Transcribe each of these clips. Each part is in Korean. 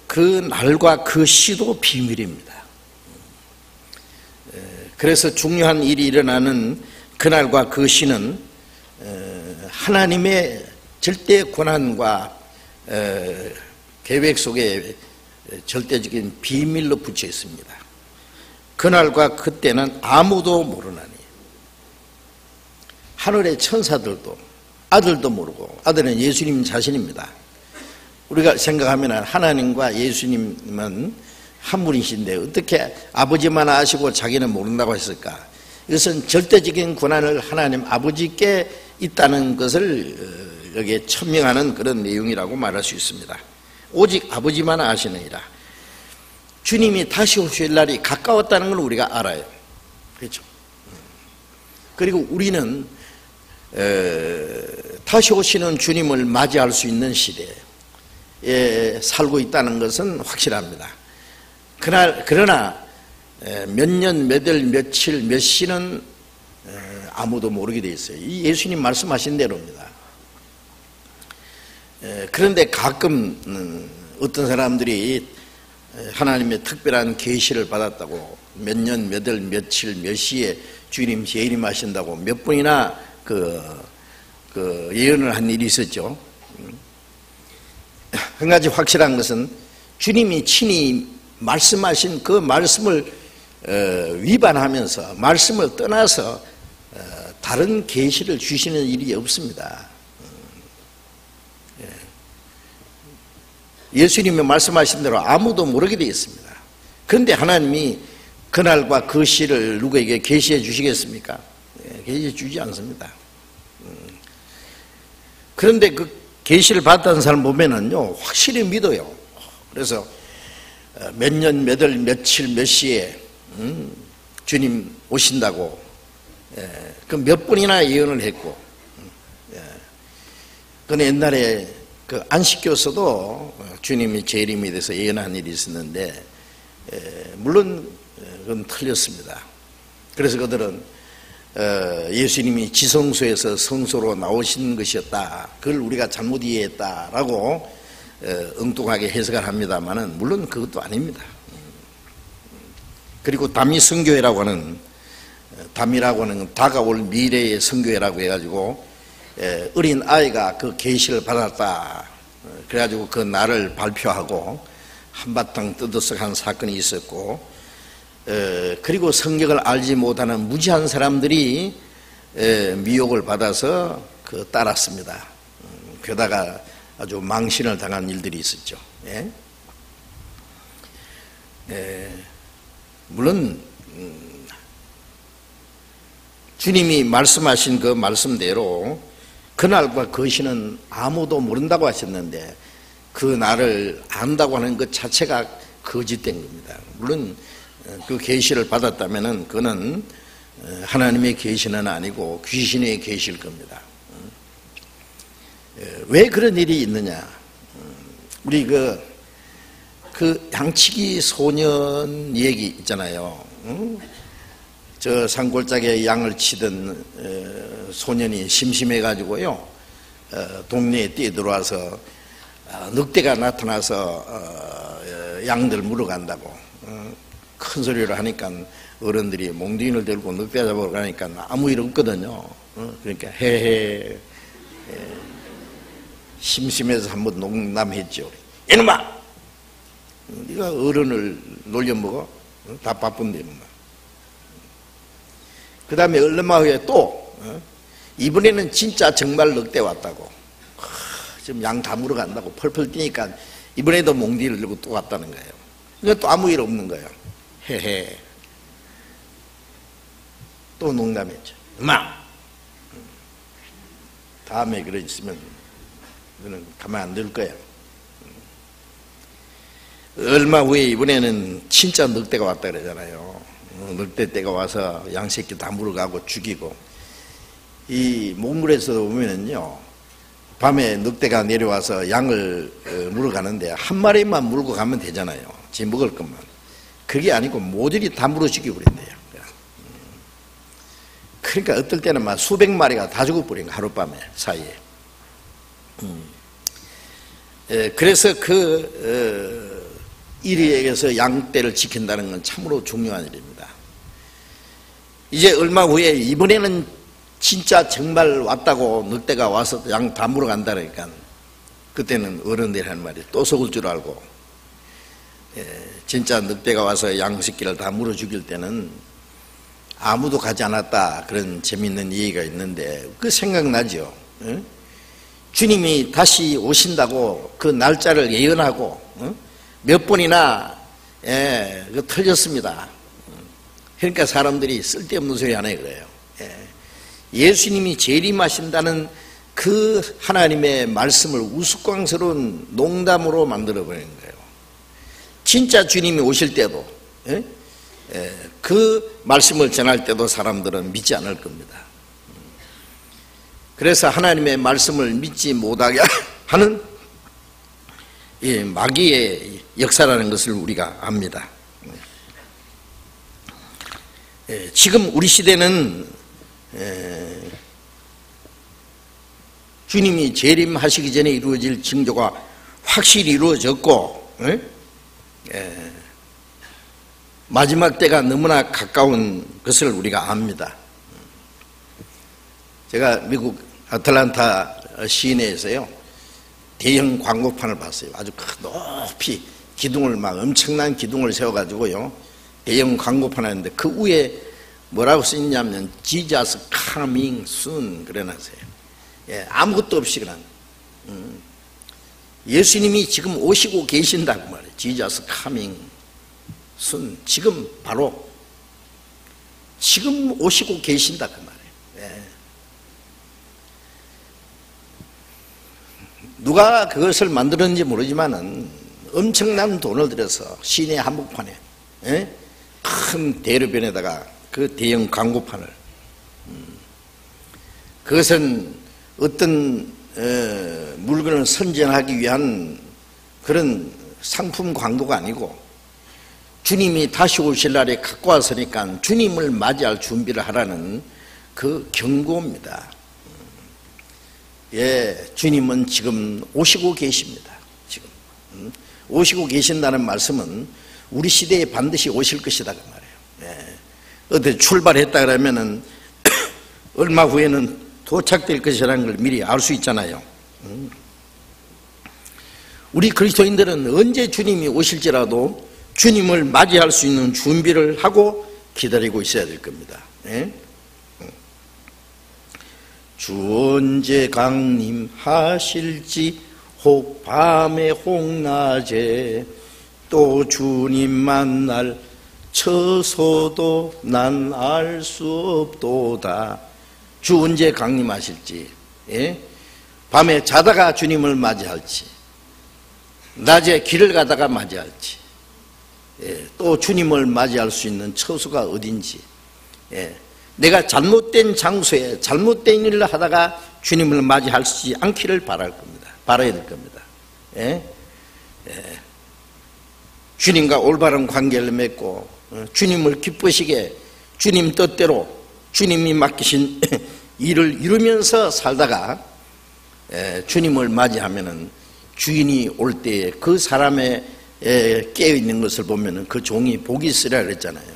그 날과 그 시도 비밀입니다. 그래서 중요한 일이 일어나는 그날과 그 시는 하나님의 절대 권한과 계획 속에 절대적인 비밀로 붙여 있습니다. 그날과 그때는 아무도 모르나니, 하늘의 천사들도 아들도 모르고, 아들은 예수님 자신입니다. 우리가 생각하면 하나님과 예수님은 한 분이신데 어떻게 아버지만 아시고 자기는 모른다고 했을까? 이것은 절대적인 권한을 하나님 아버지께 있다는 것을 여기에 천명하는 그런 내용이라고 말할 수 있습니다. 오직 아버지만 아시느니라. 주님이 다시 오실 날이 가까웠다는 걸 우리가 알아요. 그렇죠? 그리고 우리는 다시 오시는 주님을 맞이할 수 있는 시대에 살고 있다는 것은 확실합니다. 그러나 몇 년, 몇 월, 며칠, 몇 시는 아무도 모르게 돼 있어요. 이 예수님 말씀하신 대로입니다. 그런데 가끔 어떤 사람들이 하나님의 특별한 계시를 받았다고, 몇 년, 몇 월, 며칠, 몇 시에 주님 재림하신다고 몇 번이나 그 예언을 한 일이 있었죠. 한 가지 확실한 것은 주님이 친히 말씀하신 그 말씀을 위반하면서, 말씀을 떠나서 다른 계시를 주시는 일이 없습니다. 예수님이 말씀하신 대로 아무도 모르게 되어 있습니다. 그런데 하나님이 그날과 그 시를 누구에게 계시해 주시겠습니까? 계시해 주지 않습니다. 그런데 그 계시를 받았다는 사람 보면은요, 확실히 믿어요. 그래서 몇 년, 몇 월, 며칠, 몇 시에 주님 오신다고 그 몇 번이나 예언을 했고, 그런데 옛날에 그 안식교서도 주님이 재림에 대해서 예언한 일이 있었는데, 물론 그건 틀렸습니다. 그래서 그들은 예수님이 지성소에서 성소로 나오신 것이었다, 그걸 우리가 잘못 이해했다라고 엉뚱하게 해석을 합니다만은 물론 그것도 아닙니다. 그리고 담이 성교회라고 하는, 담이라고 하는 다가올 미래의 성교회라고 해가지고 어린 아이가 그 계시를 받았다 그래가지고 그 날을 발표하고 한바탕 떠들썩한 사건이 있었고, 그리고 성경을 알지 못하는 무지한 사람들이 미혹을 받아서 따랐습니다. 그러다가 아주 망신을 당한 일들이 있었죠. 물론 주님이 말씀하신 그 말씀대로 그날과 그 시는 아무도 모른다고 하셨는데, 그 날을 안다고 하는 것 자체가 거짓된 겁니다. 물론 그 계시를 받았다면은 그는 하나님의 계시는 아니고 귀신의 계시일 겁니다. 왜 그런 일이 있느냐? 우리 그 양치기 소년 얘기 있잖아요. 저 산골짜기에 양을 치던 소년이 심심해가지고요, 동네에 뛰어들어와서 늑대가 나타나서 양들 물어간다고 큰 소리로 하니까 어른들이 몽둥이를 들고 늑대 잡으러 가니까 아무 일 없거든요. 그러니까 헤헤 심심해서 한번 농담했죠. 이놈아, 네가 어른을 놀려먹어? 다 바쁜데 이놈아. 그 다음에 얼마 후에 또 이번에는 진짜 정말 늑대 왔다고, 지금 양 다 물어간다고 펄펄 뛰니까 이번에도 몽둥이를 들고 또 왔다는 거예요. 그러니까 또 아무 일 없는 거예요. 헤헤. 또 농담했죠. 엄마, 다음에 그러시면 너는 가만 안 둘 거야. 얼마 후에 이번에는 진짜 늑대가 왔다 그러잖아요. 늑대떼가 와서 양새끼 다 물어가고 죽이고, 이 몽골에서 보면은요, 밤에 늑대가 내려와서 양을 물어가는데 한 마리만 물고 가면 되잖아요. 지 먹을 것만. 그게 아니고 모조리 다 물어 죽이고 그랬네요. 그러니까 어떨 때는 막 수백 마리가 다 죽어버린 거, 하룻밤에 사이에. 그래서 그 이리에게서 양떼를 지킨다는 건 참으로 중요한 일입니다. 이제 얼마 후에 이번에는 진짜 정말 왔다고 늑대가 와서 양 다 물어간다니까 그때는 어른들이 하는 말이 또 속을 줄 알고, 진짜 늑대가 와서 양 새끼를 다 물어 죽일 때는 아무도 가지 않았다, 그런 재밌는 얘기가 있는데 그 생각나죠. 주님이 다시 오신다고 그 날짜를 예언하고 몇 번이나 틀렸습니다. 그러니까 사람들이 쓸데없는 소리 안 해요. 그래요. 예수님이 재림하신다는 그 하나님의 말씀을 우스꽝스러운 농담으로 만들어버리는 거예요. 진짜 주님이 오실 때도 그 말씀을 전할 때도 사람들은 믿지 않을 겁니다. 그래서 하나님의 말씀을 믿지 못하게 하는 이 마귀의 역사라는 것을 우리가 압니다. 지금 우리 시대는 주님이 재림하시기 전에 이루어질 징조가 확실히 이루어졌고 마지막 때가 너무나 가까운 것을 우리가 압니다. 제가 미국 아틀란타 시내에서요 대형 광고판을 봤어요. 아주 높이 기둥을 막 엄청난 기둥을 세워가지고요 대형 광고판 하는데 그 위에 뭐라고 써있냐면 Jesus coming soon 그래놨어요. 아무것도 없이 그냥 예수님이 지금 오시고 계신다고 말이에요. Jesus coming soon, 지금 바로 지금 오시고 계신다고 말이에요. 누가 그것을 만들었는지 모르지만은 엄청난 돈을 들여서 시내 한복판에 큰 대로변에다가 그 대형 광고판을 그것은 어떤 물건을 선전하기 위한 그런 상품 광고가 아니고 주님이 다시 오실 날에 갖고 왔으니까 주님을 맞이할 준비를 하라는 그 경고입니다. 주님은 지금 오시고 계십니다. 지금 오시고 계신다는 말씀은 우리 시대에 반드시 오실 것이다 그 말이에요. 어디 출발했다 그러면은 얼마 후에는 도착될 것이라는 걸 미리 알 수 있잖아요. 우리 그리스도인들은 언제 주님이 오실지라도 주님을 맞이할 수 있는 준비를 하고 기다리고 있어야 될 겁니다. 주 언제 강림하실지 혹 밤에 혹 낮에 또 주님 만날 처소도 난 알 수 없도다. 주 언제 강림하실지, 밤에 자다가 주님을 맞이할지, 낮에 길을 가다가 맞이할지, 또 주님을 맞이할 수 있는 처소가 어딘지, 내가 잘못된 장소에 잘못된 일을 하다가 주님을 맞이하지 않기를 바라야 될 겁니다. 주님과 올바른 관계를 맺고 주님을 기쁘시게 주님 뜻대로 주님이 맡기신 일을 이루면서 살다가 주님을 맞이하면은 주인이 올 때에 그 사람의 깨어있는 것을 보면은 그 종이 복이 있으라 그랬잖아요.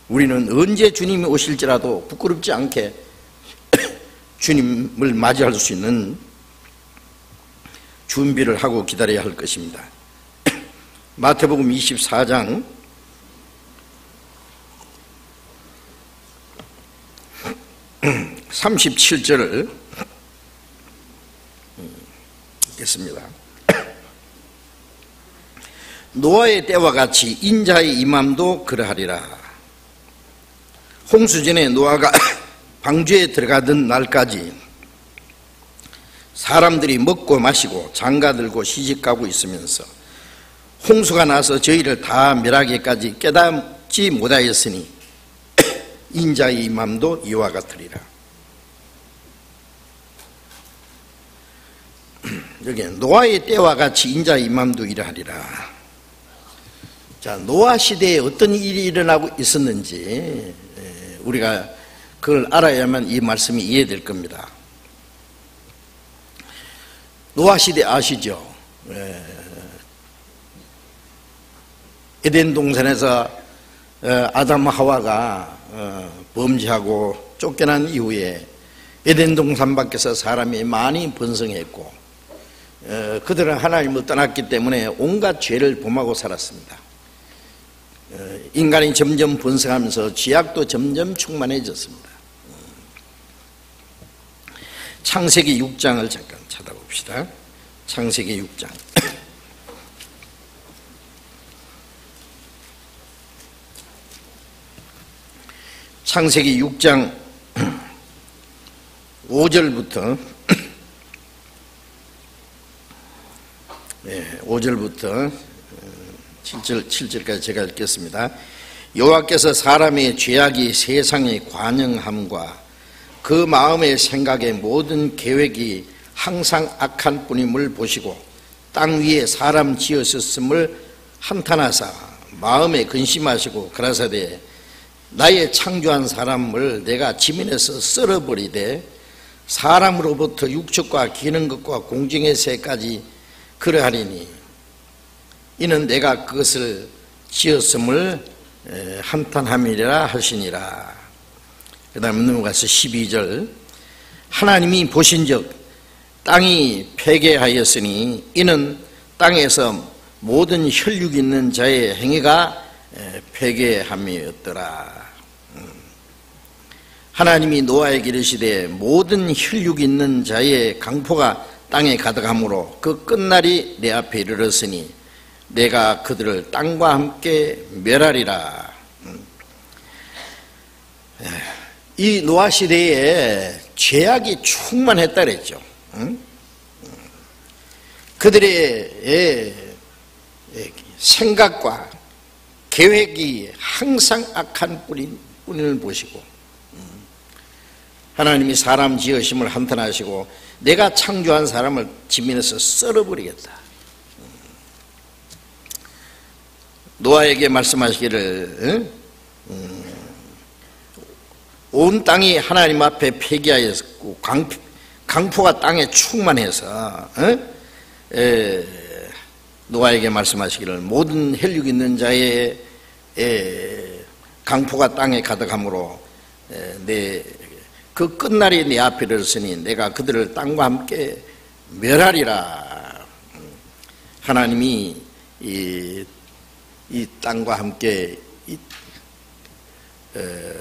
우리는 언제 주님이 오실지라도 부끄럽지 않게 주님을 맞이할 수 있는 준비를 하고 기다려야 할 것입니다. 마태복음 24장 37절을 읽겠습니다. 노아의 때와 같이 인자의 임함도 그러하리라. 홍수전에 노아가 방주에 들어가던 날까지 사람들이 먹고 마시고 장가들고 시집가고 있으면서 홍수가 나서 저희를 다 멸하기까지 깨닫지 못하였으니 인자의 임함도 이와 같으리라. 여기 노아의 때와 같이 인자의 임함도 이러하리라. 자, 노아 시대에 어떤 일이 일어나고 있었는지 우리가 그걸 알아야만 이 말씀이 이해될 겁니다. 노아 시대 아시죠? 에덴 동산에서 아담 하와가 범죄하고 쫓겨난 이후에 에덴 동산 밖에서 사람이 많이 번성했고 그들은 하나님을 떠났기 때문에 온갖 죄를 범하고 살았습니다. 인간이 점점 번성하면서 죄악도 점점 충만해졌습니다. 창세기 6장을 잠깐 찾아봅시다. 창세기 6장. 창세기 6장 5절부터 5절부터 7절까지 제가 읽겠습니다. 여호와께서 사람의 죄악이 세상에 관영함과 그 마음의 생각의 모든 계획이 항상 악한 뿐임을 보시고 땅 위에 사람 지으셨음을 한탄하사 마음에 근심하시고 가라사대 나의 창조한 사람을 내가 지면에서 썰어버리되 사람으로부터 육축과 기는 것과 공중의 새까지 그러하리니 이는 내가 그것을 지었음을 한탄함이라 하시니라. 그 다음에 넘어가서 12절. 하나님이 보신즉 땅이 폐괴하였으니 이는 땅에서 모든 혈육 있는 자의 행위가 폐괴함이었더라. 하나님이 노아에게 이르시되 모든 혈육 있는 자의 강포가 땅에 가득하므로 그 끝날이 내 앞에 이르렀으니 내가 그들을 땅과 함께 멸하리라. 이 노아 시대에 죄악이 충만했다 그랬죠. 그들의 생각과 계획이 항상 악한 뿐을 보시고 하나님이 사람 지으심을 한탄하시고 내가 창조한 사람을 지면에서 썰어버리겠다. 노아에게 말씀하시기를 온 땅이 하나님 앞에 폐기하였고 강포가 땅에 충만해서 노아에게 말씀하시기를 모든 혈육 있는 자의 강포가 땅에 가득하므로 그 끝날이 내 앞에 이르렀으니 내가 그들을 땅과 함께 멸하리라. 하나님이 이 땅과 함께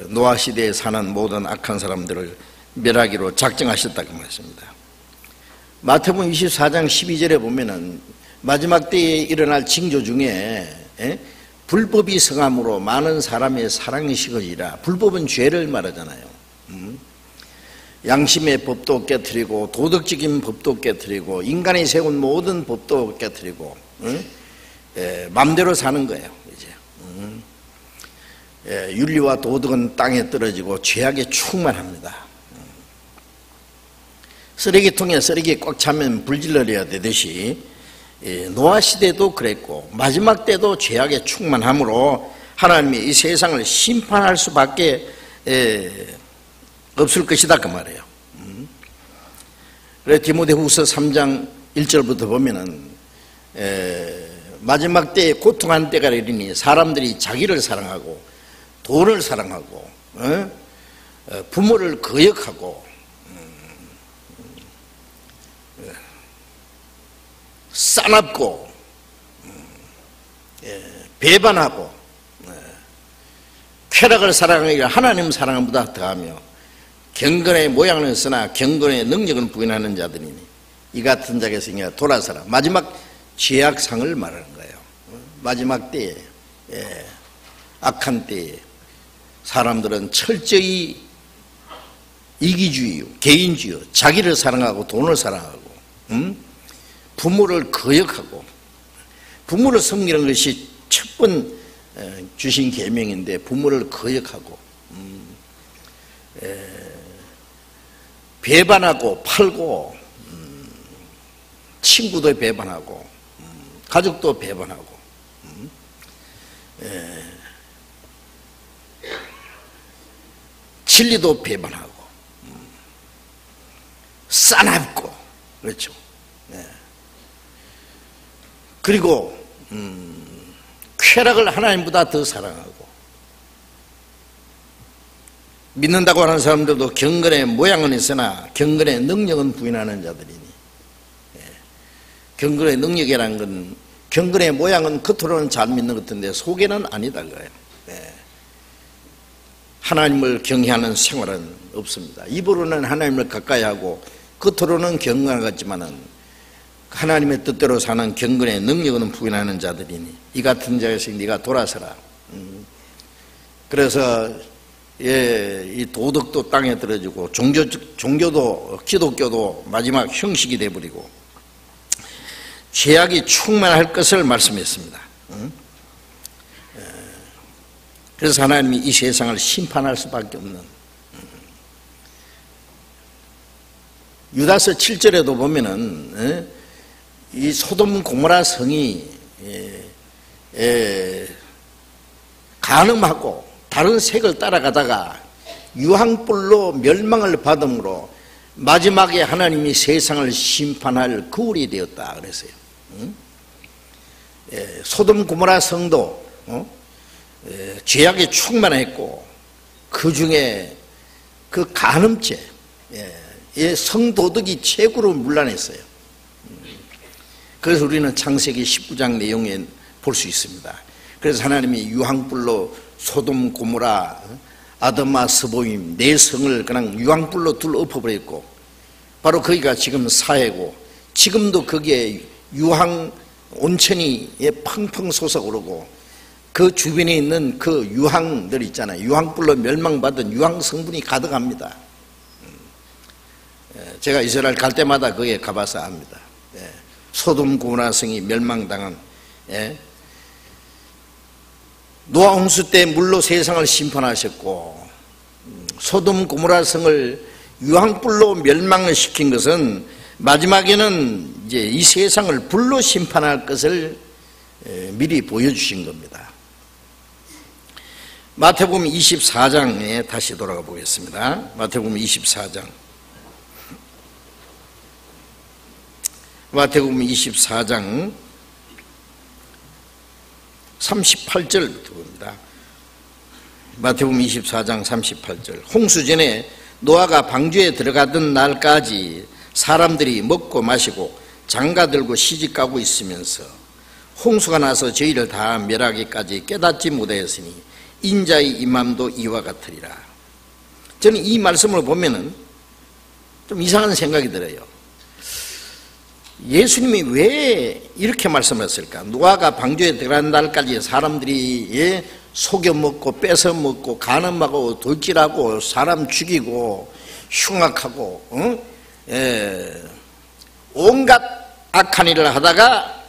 노아 시대에 사는 모든 악한 사람들을 멸하기로 작정하셨다고 말했습니다. 마태복음 24장 12절에 보면은 마지막 때에 일어날 징조 중에 불법이 성함으로 많은 사람의 사랑이 식어지라. 불법은 죄를 말하잖아요. 양심의 법도 깨트리고 도덕적인 법도 깨트리고 인간이 세운 모든 법도 깨트리고 마음대로 사는 거예요. 이제 윤리와 도덕은 땅에 떨어지고 죄악에 충만합니다. 쓰레기통에 쓰레기 꽉 차면 불질러야 되듯이 노아 시대도 그랬고 마지막 때도 죄악에 충만하므로 하나님이 이 세상을 심판할 수밖에 없을 것이다 그 말이에요. 그래서 디모데후서 3장 1절부터 보면은 마지막 때에 고통한 때가 이르니 사람들이 자기를 사랑하고 돈을 사랑하고 부모를 거역하고 싸납고 배반하고 쾌락을 사랑하기가 하나님 사랑보다 더하며 경건의 모양은 쓰나 경건의 능력은 부인하는 자들이니 이 같은 자에서 돌아서라. 마지막 죄악상을 말하는 거예요. 마지막 때에 악한 때에 사람들은 철저히 이기주의, 개인주의, 자기를 사랑하고 돈을 사랑하고 부모를 거역하고 부모를 섬기는 것이 첫 번 주신 계명인데 부모를 거역하고 배반하고 팔고 친구도 배반하고 가족도 배반하고 진리도 배반하고 싸납고 그렇죠. 그리고 쾌락을 하나님보다 더 사랑하고, 믿는다고 하는 사람들도 경건의 모양은 있으나 경건의 능력은 부인하는 자들이니, 경건의 능력이라는 건, 경건의 모양은 겉으로는 잘 믿는 것 같은데 속에는 아니다 그거예요. 하나님을 경외하는 생활은 없습니다. 입으로는 하나님을 가까이 하고 겉으로는 경건한 것 같지만은 하나님의 뜻대로 사는 경건의 능력은 부인하는 자들이니 이 같은 자에서 네가 돌아서라. 그래서 이 도덕도 땅에 떨어지고 종교도 기독교도 마지막 형식이 되어버리고 죄악이 충만할 것을 말씀했습니다. 그래서 하나님이 이 세상을 심판할 수밖에 없는, 유다서 7절에도 보면은 이 소돔 고모라 성이 간음하고 다른 색을 따라가다가 유황불로 멸망을 받음으로 마지막에 하나님이 세상을 심판할 거울이 되었다 그랬어요. 소돔 고모라 성도 죄악이 충만했고 그 중에 그 간음죄, 성도덕이 최고로 문란했어요. 그래서 우리는 창세기 19장 내용에 볼 수 있습니다. 그래서 하나님이 유황불로 소돔 고모라 아드마 스보임 네 성을 그냥 유황불로 둘러 엎어버렸고 바로 거기가 지금 사해고 지금도 거기에 유황 온천이 펑펑 솟아오르고 그 주변에 있는 그 유황들 있잖아요. 유황불로 멸망받은 유황 성분이 가득합니다. 제가 이스라엘 갈 때마다 거기에 가봐서 압니다. 소돔 고모라 성이 멸망당한, 노아 홍수 때 물로 세상을 심판하셨고 소돔 고모라 성을 유황불로 멸망을 시킨 것은 마지막에는 이제 이 세상을 불로 심판할 것을 미리 보여주신 겁니다. 마태복음 24장에 다시 돌아가 보겠습니다. 마태복음 24장. 마태복음 24장 38절부터 봅니다. 마태복음 24장 38절. 홍수전에 노아가 방주에 들어가던 날까지 사람들이 먹고 마시고 장가들고 시집가고 있으면서 홍수가 나서 저희를 다 멸하기까지 깨닫지 못하였으니 인자의 임함도 이와 같으리라. 저는 이 말씀을 보면은 좀 이상한 생각이 들어요. 예수님이 왜 이렇게 말씀했을까? 노아가 방주에 들어간 날까지 사람들이 속여 먹고 뺏어 먹고 간음하고 돌질하고 사람 죽이고 흉악하고 온갖 악한 일을 하다가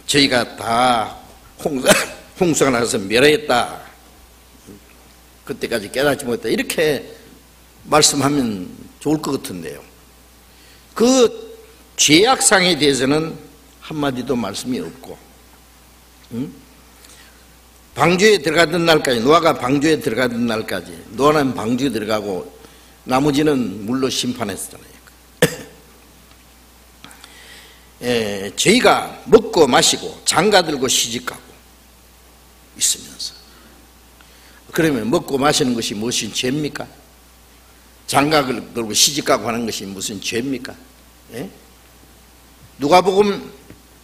저희가 다 홍수가 나서 멸했다. 그때까지 깨닫지 못했다. 이렇게 말씀하면 좋을 것 같은데요. 그 죄악상에 대해서는 한마디도 말씀이 없고, 방주에 들어가던 날까지, 노아가 방주에 들어가던 날까지, 노아는 방주에 들어가고 나머지는 물로 심판했잖아요. 저희가 먹고 마시고 장가들고 시집가고 있으면서, 그러면 먹고 마시는 것이 무엇인 죄입니까? 장가를 들고 시집가고 하는 것이 무슨 죄입니까? 누가복음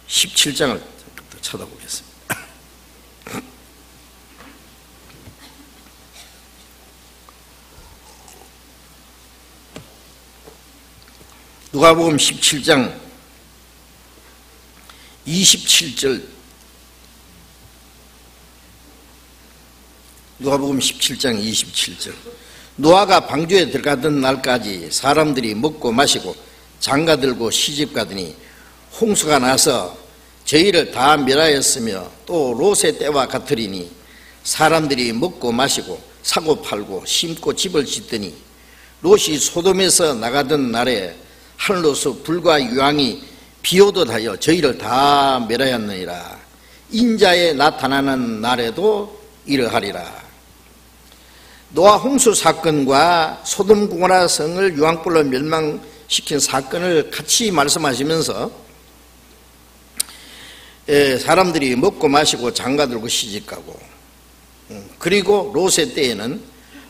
17장을 쳐다보겠습니다. 누가복음 17장 27절. 누가복음 17장 27절. 노아가 방주에 들어가던 날까지 사람들이 먹고 마시고 장가들고 시집가더니 홍수가 나서 저희를 다 멸하였으며 또 롯의 때와 같으리니 사람들이 먹고 마시고 사고 팔고 심고 집을 짓더니 롯이 소돔에서 나가던 날에 하늘로서 불과 유황이 비오듯 하여 저희를 다 멸하였느니라. 인자에 나타나는 날에도 이러하리라. 노아 홍수 사건과 소돔 고모라 성을 유황불로 멸망시킨 사건을 같이 말씀하시면서 사람들이 먹고 마시고 장가들고 시집가고, 그리고 롯의 때에는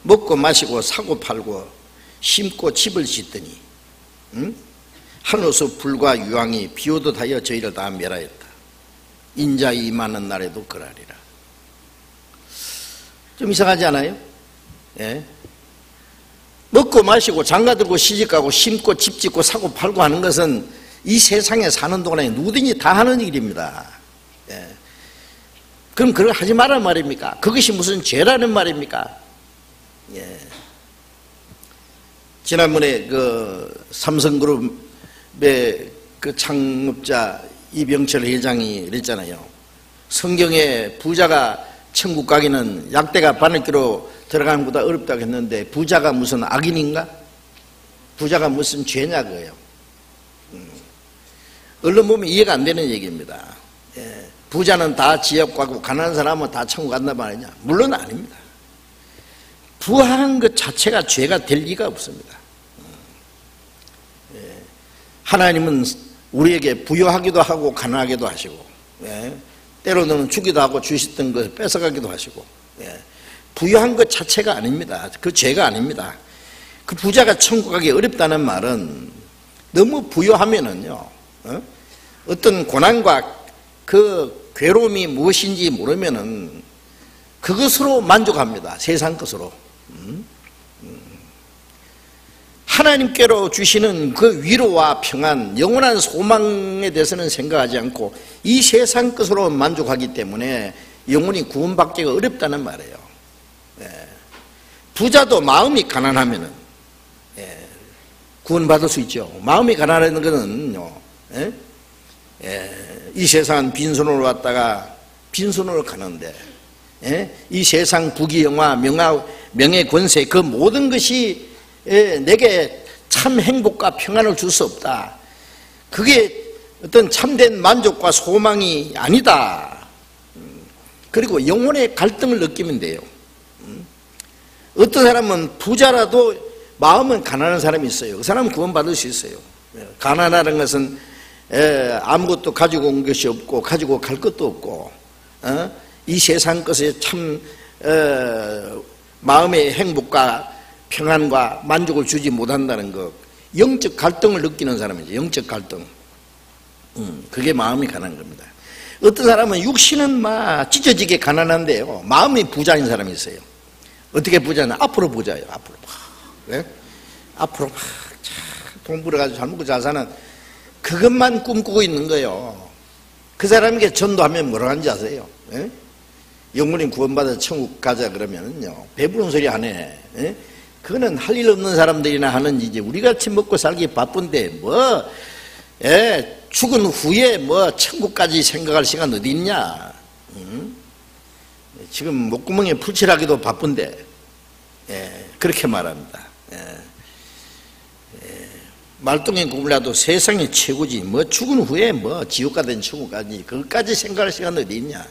먹고 마시고 사고 팔고 심고 집을 짓더니 하늘에서 불과 유황이 비오듯 하여 저희를 다 멸하였다. 인자의 임하는 날에도 그러하리라. 좀 이상하지 않아요? 예? 먹고 마시고 장가들고 시집가고 심고 집 짓고 사고 팔고 하는 것은 이 세상에 사는 동안에 누구든지 다 하는 일입니다. 예. 그럼 그걸 하지 말란 말입니까? 그것이 무슨 죄라는 말입니까? 예. 지난번에 그 삼성그룹의 그 창업자 이병철 회장이 그랬잖아요. 성경에 부자가 천국 가기는 약대가 바늘기로 들어가는 것보다 어렵다고 했는데, 부자가 무슨 악인인가? 부자가 무슨 죄냐 그거예요. 얼른 보면 이해가 안 되는 얘기입니다. 예. 부자는 다 지옥 가고 가난한 사람은 다 천국 간단 말이냐? 물론 아닙니다. 부하는 것 자체가 죄가 될 리가 없습니다. 예. 하나님은 우리에게 부여하기도 하고 가난하기도 하시고, 예. 때로는 주기도 하고 주셨던 것을 뺏어가기도 하시고, 예. 부여한 것 자체가 아닙니다. 그 죄가 아닙니다. 그 부자가 천국 가기 어렵다는 말은 너무 부여하면은요, 어떤 고난과 그 괴로움이 무엇인지 모르면은 그것으로 만족합니다. 세상 것으로. 하나님께로 주시는 그 위로와 평안, 영원한 소망에 대해서는 생각하지 않고 이 세상 것으로 만족하기 때문에 영원히 구원받기가 어렵다는 말이에요. 예. 부자도 마음이 가난하면은, 예, 구원받을 수 있죠. 마음이 가난한 것은요, 예? 예, 이 세상은 빈손으로 왔다가 빈손으로 가는데, 예? 이 세상 부귀영화, 명예, 권세, 그 모든 것이, 예, 내게 참 행복과 평안을 줄 수 없다. 그게 어떤 참된 만족과 소망이 아니다. 그리고 영혼의 갈등을 느끼면 돼요. 어떤 사람은 부자라도 마음은 가난한 사람이 있어요. 그 사람은 구원받을 수 있어요. 가난하는 것은 아무것도 가지고 온 것이 없고 가지고 갈 것도 없고, 이 세상 것에 참 마음의 행복과 평안과 만족을 주지 못한다는 것, 영적 갈등을 느끼는 사람이죠. 영적 갈등. 그게 마음이 가난한 겁니다. 어떤 사람은 육신은 막 찢어지게 가난한데요, 마음이 부자인 사람이 있어요. 어떻게 부자냐? 앞으로 부자예요. 앞으로 막, 네? 앞으로 막 돈 벌어가지고 잘 먹고 잘 사는, 그것만 꿈꾸고 있는 거예요. 그 사람에게 전도하면 뭐라고 하는지 아세요? 네? 영혼이 구원받아 천국 가자 그러면은요, 배부른 소리 안 해. 네? 그거는 할 일 없는 사람들이나 하는 일이지, 우리같이 먹고 살기 바쁜데 뭐, 예, 죽은 후에 뭐 천국까지 생각할 시간 어디 있냐? 지금 목구멍에 풀칠하기도 바쁜데, 예, 그렇게 말합니다. 말똥에 구불라도 세상이 최고지, 뭐 죽은 후에 뭐 지옥 가든 천국 가든지 그것까지 생각할 시간 어디 있냐?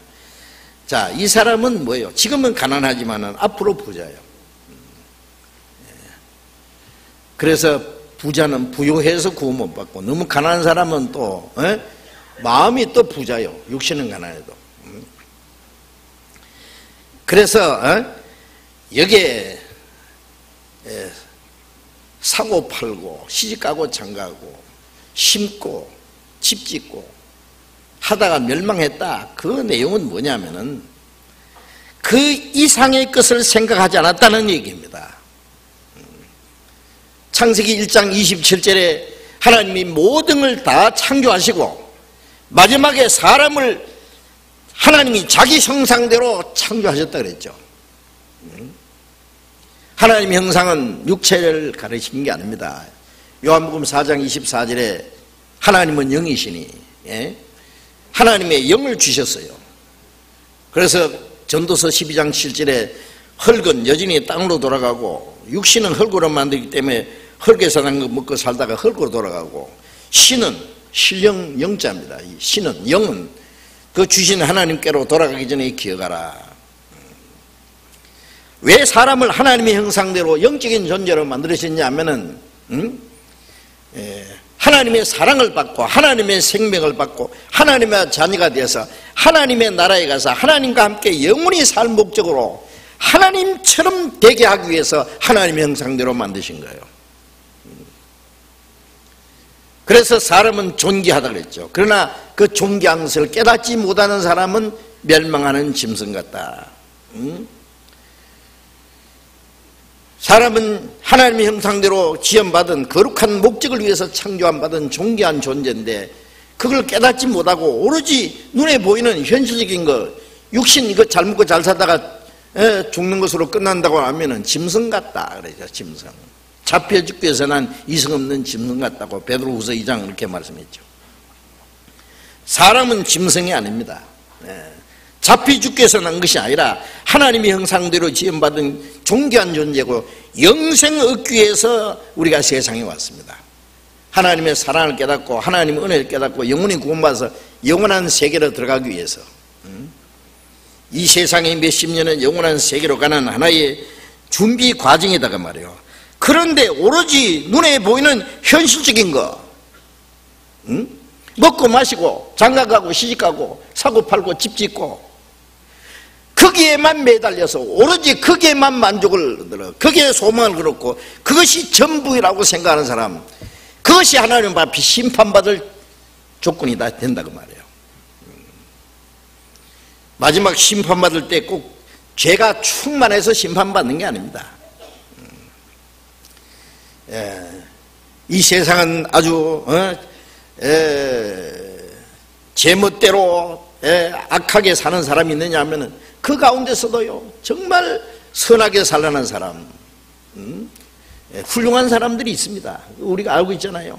자, 이 사람은 뭐예요? 지금은 가난하지만은 앞으로 부자예요. 그래서 부자는 부요해서 구원 못 받고, 너무 가난한 사람은 또, 마음이 또 부자요. 육신은 가난해도. 그래서 여기에 사고 팔고 시집가고 장가고 심고 집 짓고 하다가 멸망했다. 그 내용은 뭐냐면은 그 이상의 것을 생각하지 않았다는 얘기입니다. 창세기 1장 27절에 하나님이 모든 걸 다 창조하시고 마지막에 사람을 하나님이 자기 형상대로 창조하셨다 그랬죠. 하나님의 형상은 육체를 가르치는 게 아닙니다. 요한복음 4장 24절에 하나님은 영이시니, 예? 하나님의 영을 주셨어요. 그래서 전도서 12장 7절에 흙은 여전히 땅으로 돌아가고 육신은 흙으로 만들기 때문에 흙에서 난 거 먹고 살다가 흙으로 돌아가고, 신은 신령 영자입니다. 이 신은, 영은 그 주신 하나님께로 돌아가기 전에 기억하라. 왜 사람을 하나님의 형상대로 영적인 존재로 만들으셨냐 하면은, 하나님의 사랑을 받고 하나님의 생명을 받고 하나님의 자녀가 되어서 하나님의 나라에 가서 하나님과 함께 영원히 살 목적으로 하나님처럼 되게 하기 위해서 하나님의 형상대로 만드신 거예요. 그래서 사람은 존귀하다 그랬죠. 그러나 그 존귀한 것을 깨닫지 못하는 사람은 멸망하는 짐승 같다. 사람은 하나님의 형상대로 지음받은 거룩한 목적을 위해서 창조한 받은 존귀한 존재인데 그걸 깨닫지 못하고 오로지 눈에 보이는 현실적인 것, 육신 이거 잘 먹고 잘 살다가 죽는 것으로 끝난다고 하면은 짐승 같다 그러죠. 짐승. 잡혀 죽기 위해서 난 이성 없는 짐승 같다고 베드로후서 2장 이렇게 말씀했죠. 사람은 짐승이 아닙니다. 잡혀 죽기 위해서 난 것이 아니라 하나님의 형상대로 지음받은 존귀한 존재고 영생 얻기 위해서 우리가 세상에 왔습니다. 하나님의 사랑을 깨닫고 하나님의 은혜를 깨닫고 영원히 구원받아서 영원한 세계로 들어가기 위해서 이 세상에 몇십 년은 영원한 세계로 가는 하나의 준비 과정이다가 말이에요. 그런데 오로지 눈에 보이는 현실적인 거, 먹고 마시고 장가가고 시집가고 사고 팔고 집 짓고 거기에만 매달려서 오로지 거기에만 만족을 들어 거기에 소망을 걸었고 그것이 전부라고 생각하는 사람, 그것이 하나님 앞에 심판받을 조건이 다 된다고 말이에요. 마지막 심판받을 때 꼭 죄가 충만해서 심판받는 게 아닙니다. 이 세상은 아주 제멋대로 악하게 사는 사람이 있느냐 하면은 그 가운데서도요 정말 선하게 살라는 사람, 훌륭한 사람들이 있습니다. 우리가 알고 있잖아요.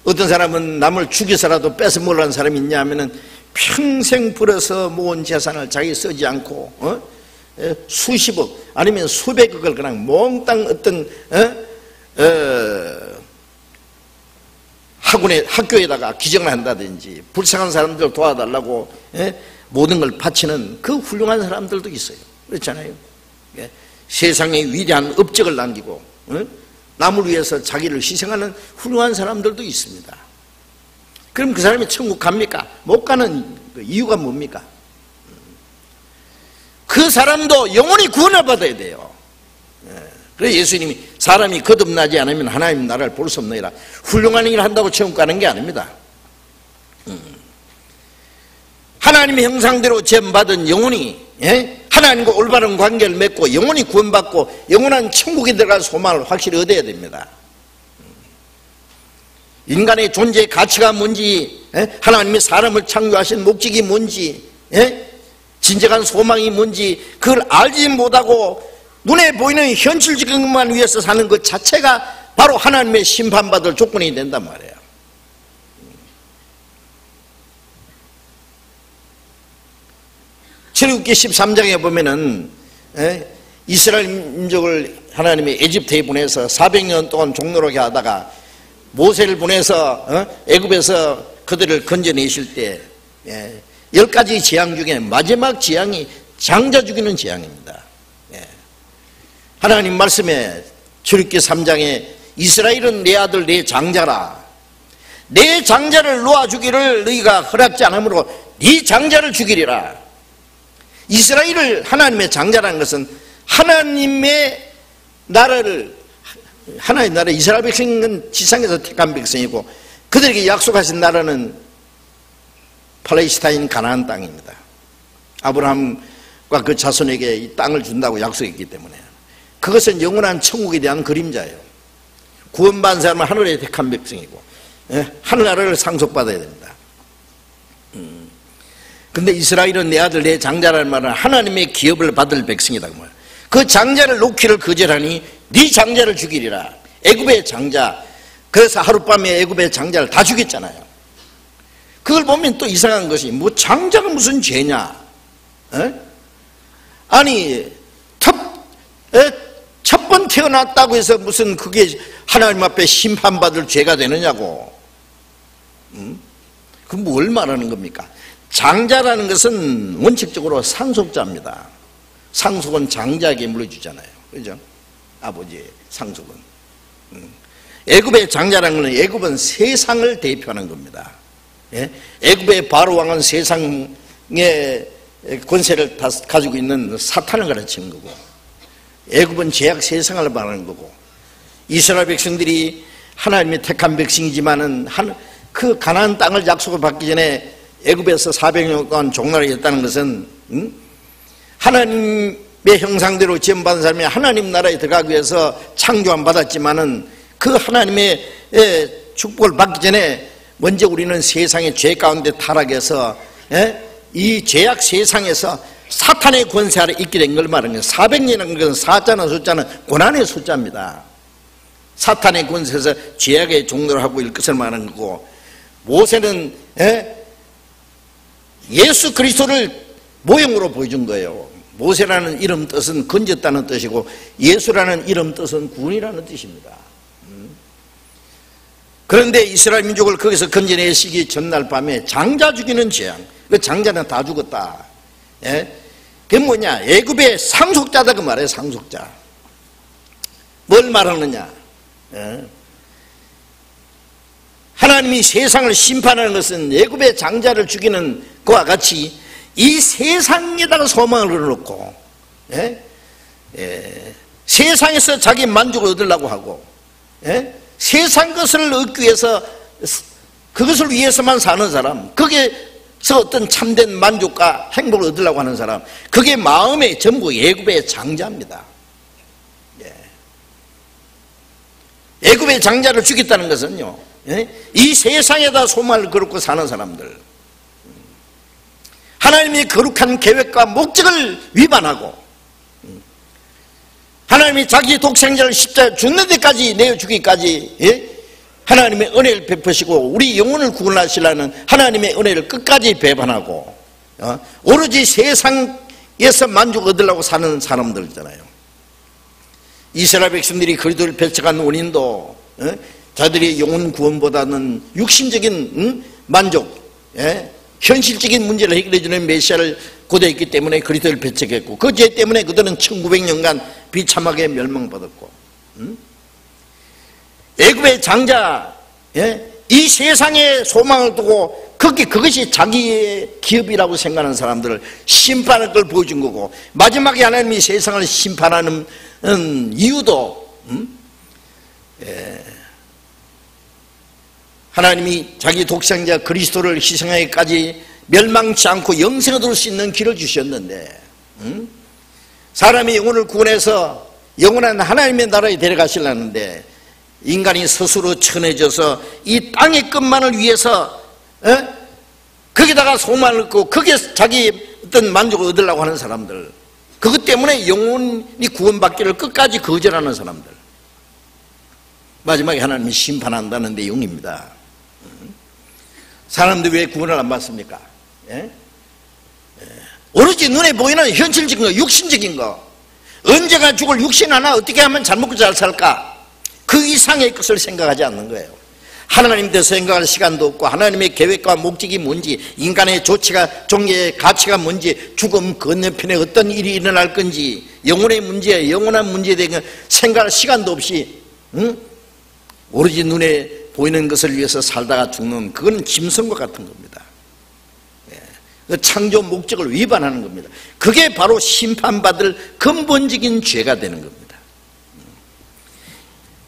어떤 사람은 남을 죽여서라도 뺏어 먹으려는 사람이 있냐 하면은 평생 벌어서 모은 재산을 자기 쓰지 않고 수십억 아니면 수백억을 그냥 몽땅 어떤 학교에다가 기증을 한다든지 불쌍한 사람들 도와달라고 모든 걸 바치는 그 훌륭한 사람들도 있어요. 그렇잖아요. 세상에 위대한 업적을 남기고 남을 위해서 자기를 희생하는 훌륭한 사람들도 있습니다. 그럼 그 사람이 천국 갑니까? 못 가는 이유가 뭡니까? 그 사람도 영원히 구원을 받아야 돼요. 그래서 예수님이 사람이 거듭나지 않으면 하나님 나라를 볼 수 없느니라. 훌륭한 일을 한다고 천국 가는 게 아닙니다. 하나님의 형상대로 지음받은 영혼이 하나님과 올바른 관계를 맺고 영원히 구원받고 영원한 천국에 들어갈 소망을 확실히 얻어야 됩니다. 인간의 존재의 가치가 뭔지, 하나님이 사람을 창조하신 목적이 뭔지, 진정한 소망이 뭔지 그걸 알지 못하고 눈에 보이는 현실적인 것만 위해서 사는 것 자체가 바로 하나님의 심판받을 조건이 된단 말이에요. 출애굽기 13장에 보면은 이스라엘 민족을 하나님이 에집트에 보내서 400년 동안 종노릇하게 하다가 모세를 보내서 애굽에서 그들을 건져내실 때 10가지 재앙 중에 마지막 재앙이 장자 죽이는 재앙입니다. 하나님 말씀에 출애굽기 3장에 이스라엘은 내 아들 내 장자라, 내 장자를 놓아 주기를 너희가 허락지 않으므로 네 장자를 죽이리라. 이스라엘을 하나님의 장자라는 것은 하나님의 나라를, 하나님의 나라, 이스라엘 백성은 지상에서 택한 백성이고 그들에게 약속하신 나라는 팔레스타인 가나안 땅입니다. 아브라함과 그 자손에게 이 땅을 준다고 약속했기 때문에 그것은 영원한 천국에 대한 그림자예요. 구원받은 사람은 하늘의 택한 백성이고 하늘나라를 상속받아야 됩니다. 근데 이스라엘은 내 아들 내 장자라는 말은 하나님의 기업을 받을 백성이다. 그 장자를 놓기를 거절하니 네 장자를 죽이리라. 애굽의 장자, 그래서 하룻밤에 애굽의 장자를 다 죽였잖아요. 그걸 보면 또 이상한 것이 뭐 장자가 무슨 죄냐? 아니 첫 번 태어났다고 해서 무슨 그게 하나님 앞에 심판받을 죄가 되느냐고. 그럼 뭘 말하는 겁니까? 장자라는 것은 원칙적으로 상속자입니다. 상속은 장자에게 물려주잖아요. 그죠? 아버지의 상속은. 애굽의 장자라는 것은 애굽은 세상을 대표하는 겁니다. 예? 애굽의 바로 왕은 세상의 권세를 다 가지고 있는 사탄을 가르치는 거고, 애굽은 죄악 세상을 말하는 거고, 이스라엘 백성들이 하나님이 택한 백성이지만은 그 가나안 땅을 약속을 받기 전에 애굽에서 400년 동안 종나라에 있다는 것은 하나님의 형상대로 지음받은 사람이 하나님 나라에 들어가기 위해서 창조함 받았지만은 그 하나님의 축복을 받기 전에 먼저 우리는 세상의 죄 가운데 타락해서 이 죄악 세상에서 사탄의 권세 아래 있게 된 걸 말하는 거예요. 400년이라는 것은 사자나 숫자는 고난의 숫자입니다. 사탄의 권세에서 죄악의 종로를 하고 있을 것을 말하는 거고, 모세는 예수 그리스도를 모형으로 보여준 거예요. 모세라는 이름 뜻은 건졌다는 뜻이고, 예수라는 이름 뜻은 구원이라는 뜻입니다. 그런데 이스라엘 민족을 거기서 건져내시기 전날 밤에 장자 죽이는 재앙, 그 장자는 다 죽었다. 그게 뭐냐? 애굽의 상속자다 그 말이에요. 상속자. 뭘 말하느냐? 하나님이 세상을 심판하는 것은 애굽의 장자를 죽이는 그와 같이 이 세상에다가 소망을 걸어놓고 세상에서 자기 만족을 얻으려고 하고 세상 것을 얻기 위해서 그것을 위해서만 사는 사람, 거기에서 어떤 참된 만족과 행복을 얻으려고 하는 사람, 그게 마음의 전부 애굽의 장자입니다. 애굽의 장자를 죽였다는 것은요, 이 세상에다 소망을 걸고 사는 사람들, 하나님의 거룩한 계획과 목적을 위반하고 하나님이 자기 독생자를 십자가에 죽는 데까지 내어주기까지 하나님의 은혜를 베푸시고 우리 영혼을 구원하시려는 하나님의 은혜를 끝까지 배반하고 오로지 세상에서 만족 얻으려고 사는 사람들이잖아요. 이스라엘 백성들이 그리스도를 배척한 원인도 자들이 영혼 구원보다는 육신적인 만족, 현실적인 문제를 해결해 주는 메시아를 고대했기 때문에 그리스도를 배척했고, 그 죄 때문에 그들은 1900년간 비참하게 멸망받았고, 애굽의 장자, 이 세상에 소망을 두고 그것이 자기의 기업이라고 생각하는 사람들을 심판할 걸 보여준 거고, 마지막에 하나님이 세상을 심판하는 이유도 하나님이 자기 독생자 그리스도를 희생하기까지 멸망치 않고 영생을 얻을 수 있는 길을 주셨는데, 사람이 영혼을 구원해서 영원한 하나님의 나라에 데려가시려는데 인간이 스스로 천해져서 이 땅의 것만을 위해서 거기다가 소망을 얻고 거기에 자기 어떤 만족을 얻으려고 하는 사람들, 그것 때문에 영혼이 구원받기를 끝까지 거절하는 사람들, 마지막에 하나님이 심판한다는 내용입니다. 사람들이 왜 구원을 안 받습니까? 오로지 눈에 보이는 현실적인 거, 육신적인 거, 언제가 죽을 육신 하나 어떻게 하면 잘 먹고 잘 살까, 그 이상의 것을 생각하지 않는 거예요. 하나님 대해서 생각할 시간도 없고, 하나님의 계획과 목적이 뭔지, 인간의 조치가, 종교의 가치가 뭔지, 죽음 건너편에 어떤 일이 일어날 건지, 영혼의 문제, 영원한 문제에 대해 생각할 시간도 없이 오로지 눈에 보이는 것을 위해서 살다가 죽는, 그건 짐승과 같은 겁니다. 그 창조 목적을 위반하는 겁니다. 그게 바로 심판받을 근본적인 죄가 되는 겁니다.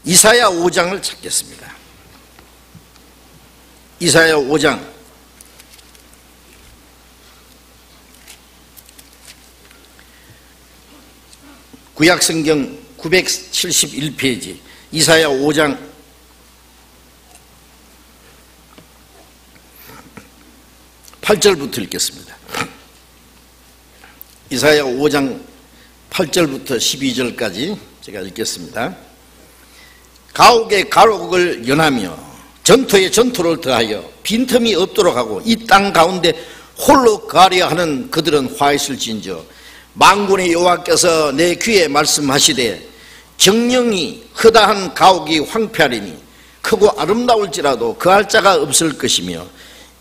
이사야 5장을 찾겠습니다. 이사야 5장 구약성경 971페이지 이사야 5장 8절부터 읽겠습니다. 이사야 5장 8절부터 12절까지 제가 읽겠습니다. 가옥에 가옥을 연하며 전토에 전토를 더하여 빈틈이 없도록 하고 이 땅 가운데 홀로 거하려 하는 그들은 화 있을진저, 만군의 여호와께서 내 귀에 말씀하시되 정령이 허다한 가옥이 황폐하리니 크고 아름다울지라도 그할 자가 없을 것이며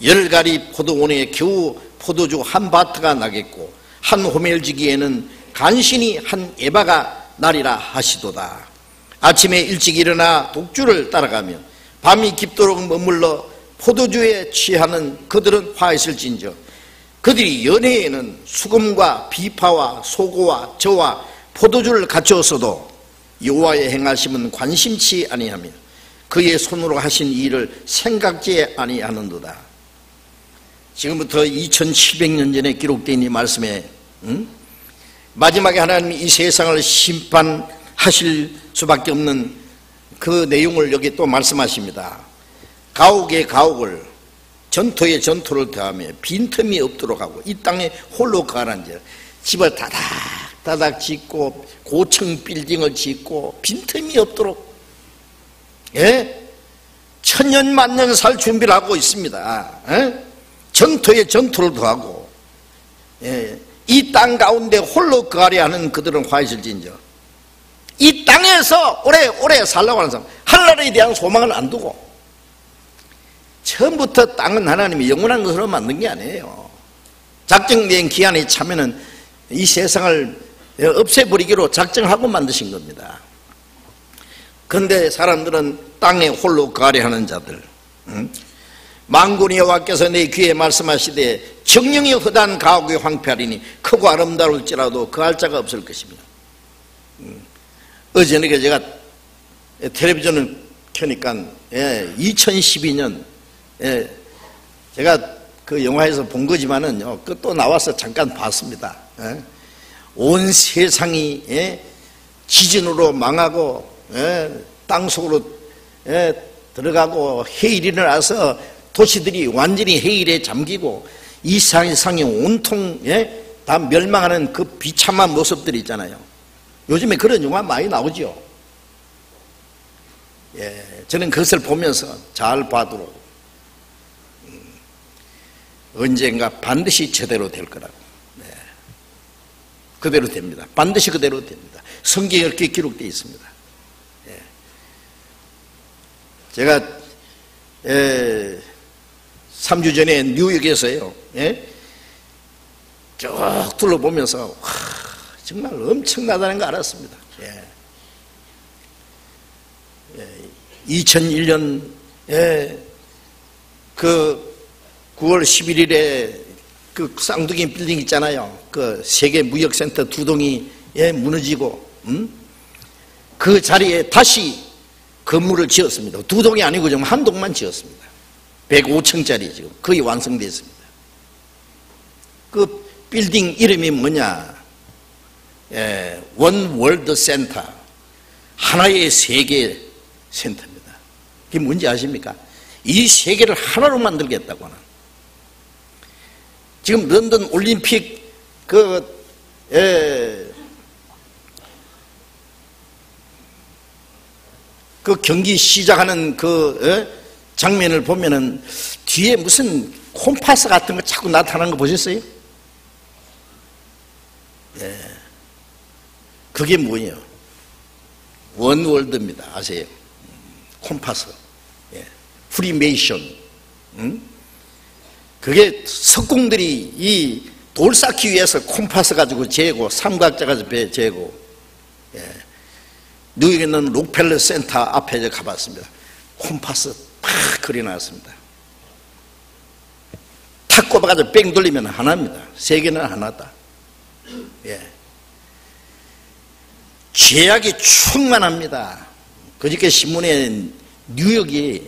열가리 포도원에 겨우 포도주 한 바트가 나겠고 한 호멜지기에는 간신히 한 에바가 나리라 하시도다. 아침에 일찍 일어나 독주를 따라가며 밤이 깊도록 머물러 포도주에 취하는 그들은 화있을진저 그들이 연회에는 수금과 비파와 소고와 저와 포도주를 갖추었어도 여호와의 행하심은 관심치 아니하며 그의 손으로 하신 일을 생각지 아니하는도다. 지금부터 2700년 전에 기록된 이 말씀에 마지막에 하나님이 이 세상을 심판하실 수밖에 없는 그 내용을 여기 또 말씀하십니다. 가옥에 가옥을 전토에 전토를 더하며 빈틈이 없도록 하고 이 땅에 홀로 가라앉아 집을 다닥다닥 짓고 고층 빌딩을 짓고 빈틈이 없도록 천년만년 살 준비를 하고 있습니다. 전토에 전토를 더하고 이 땅 가운데 홀로 거하려 하는 그들은 화있을진저 이 땅에서 오래 살라고 하는 사람 하늘나라에 대한 소망을 안 두고 처음부터 땅은 하나님이 영원한 것으로 만든 게 아니에요. 작정된 기한에 차면은 이 세상을 없애버리기로 작정하고 만드신 겁니다. 그런데 사람들은 땅에 홀로 거하려 하는 자들 만군의 여호와께서 내 귀에 말씀하시되 정령이 허다한 가옥이 황폐하리니 크고 아름다울지라도 거할 자가 없을 것입니다. 어제는 제가 텔레비전을 켜니까 2012년 제가 그 영화에서 본 거지만은요 그 또 나와서 잠깐 봤습니다. 온 세상이 지진으로 망하고 땅속으로 들어가고 해일이 일어나서 도시들이 완전히 해일에 잠기고 이 세상이 온통 다 멸망하는 그 비참한 모습들이 있잖아요. 요즘에 그런 영화 많이 나오죠. 저는 그것을 보면서 잘 봐도록 언젠가 반드시 제대로 될 거라고. 그대로 됩니다. 반드시 그대로 됩니다. 성경에 이렇게 기록되어 있습니다. 제가 3주 전에 뉴욕에서요 쭉 둘러보면서 정말 엄청나다는 거 알았습니다. 2001년 그 9월 11일에 그 쌍둥이 빌딩 있잖아요. 그 세계 무역센터 두 동이 무너지고 그 자리에 다시 건물을 지었습니다. 두 동이 아니고 좀 한 동만 지었습니다. 105층짜리 지금 거의 완성됐습니다. 그 빌딩 이름이 뭐냐? 원 월드 센터, 하나의 세계 센터입니다. 그게 뭔지 아십니까? 이 세계를 하나로 만들겠다고 하는. 지금 런던 올림픽 그 경기 시작하는 그 장면을 보면은 뒤에 무슨 콤파스 같은 거 자꾸 나타나는 거 보셨어요? 그게 뭐예요? 원월드입니다. 아세요? 콤파스. 프리메이션. 그게 석공들이 이 돌 쌓기 위해서 콤파스 가지고 재고 삼각자 가지고 재고 뉴욕에 있는 록펠러 센터 앞에 가봤습니다. 콤파스 팍 그려놨습니다. 탁 꼽아가지고 뺑 돌리면 하나입니다. 세계는 하나다. 죄악이 충만합니다. 그저께 신문에 뉴욕이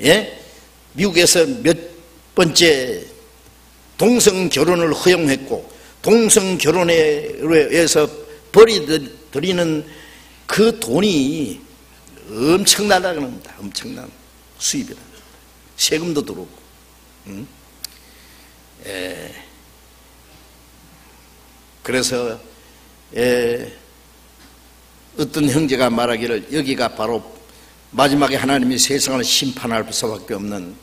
미국에서 몇 번째 동성 결혼을 허용했고 동성 결혼에 의해서 벌이들이는 그 돈이 엄청나다는 겁니다. 엄청난 수입이다. 세금도 들어오고. 그래서 어떤 형제가 말하기를 여기가 바로 마지막에 하나님이 세상을 심판할 수밖에 없는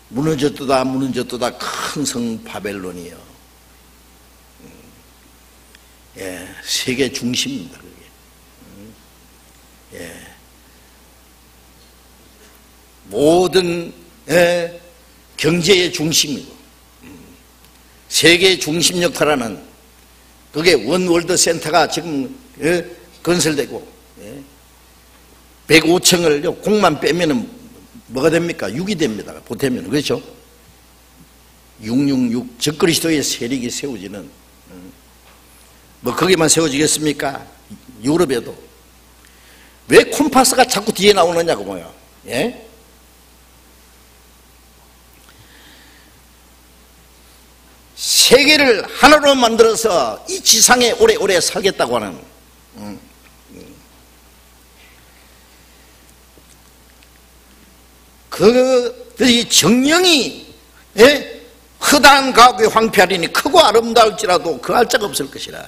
무너졌도다 큰 성 바벨론이요. 세계 중심입니다. 그게. 모든 경제의 중심이고 세계 중심 역할하는 그게 원월드 센터가 지금 건설되고 105층을 공만 빼면은 뭐가 됩니까? 6이 됩니다. 보태면. 그렇죠? 666 적그리스도의 세력이 세워지는, 뭐 거기만 세워지겠습니까? 유럽에도. 왜 콤파스가 자꾸 뒤에 나오느냐고 뭐요. 예? 세계를 하나로 만들어서 이 지상에 오래오래 살겠다고 하는, 이 정령이, 예? 허다한 가옥의 황폐하리니 크고 아름다울지라도 그 할 자가 없을 것이라.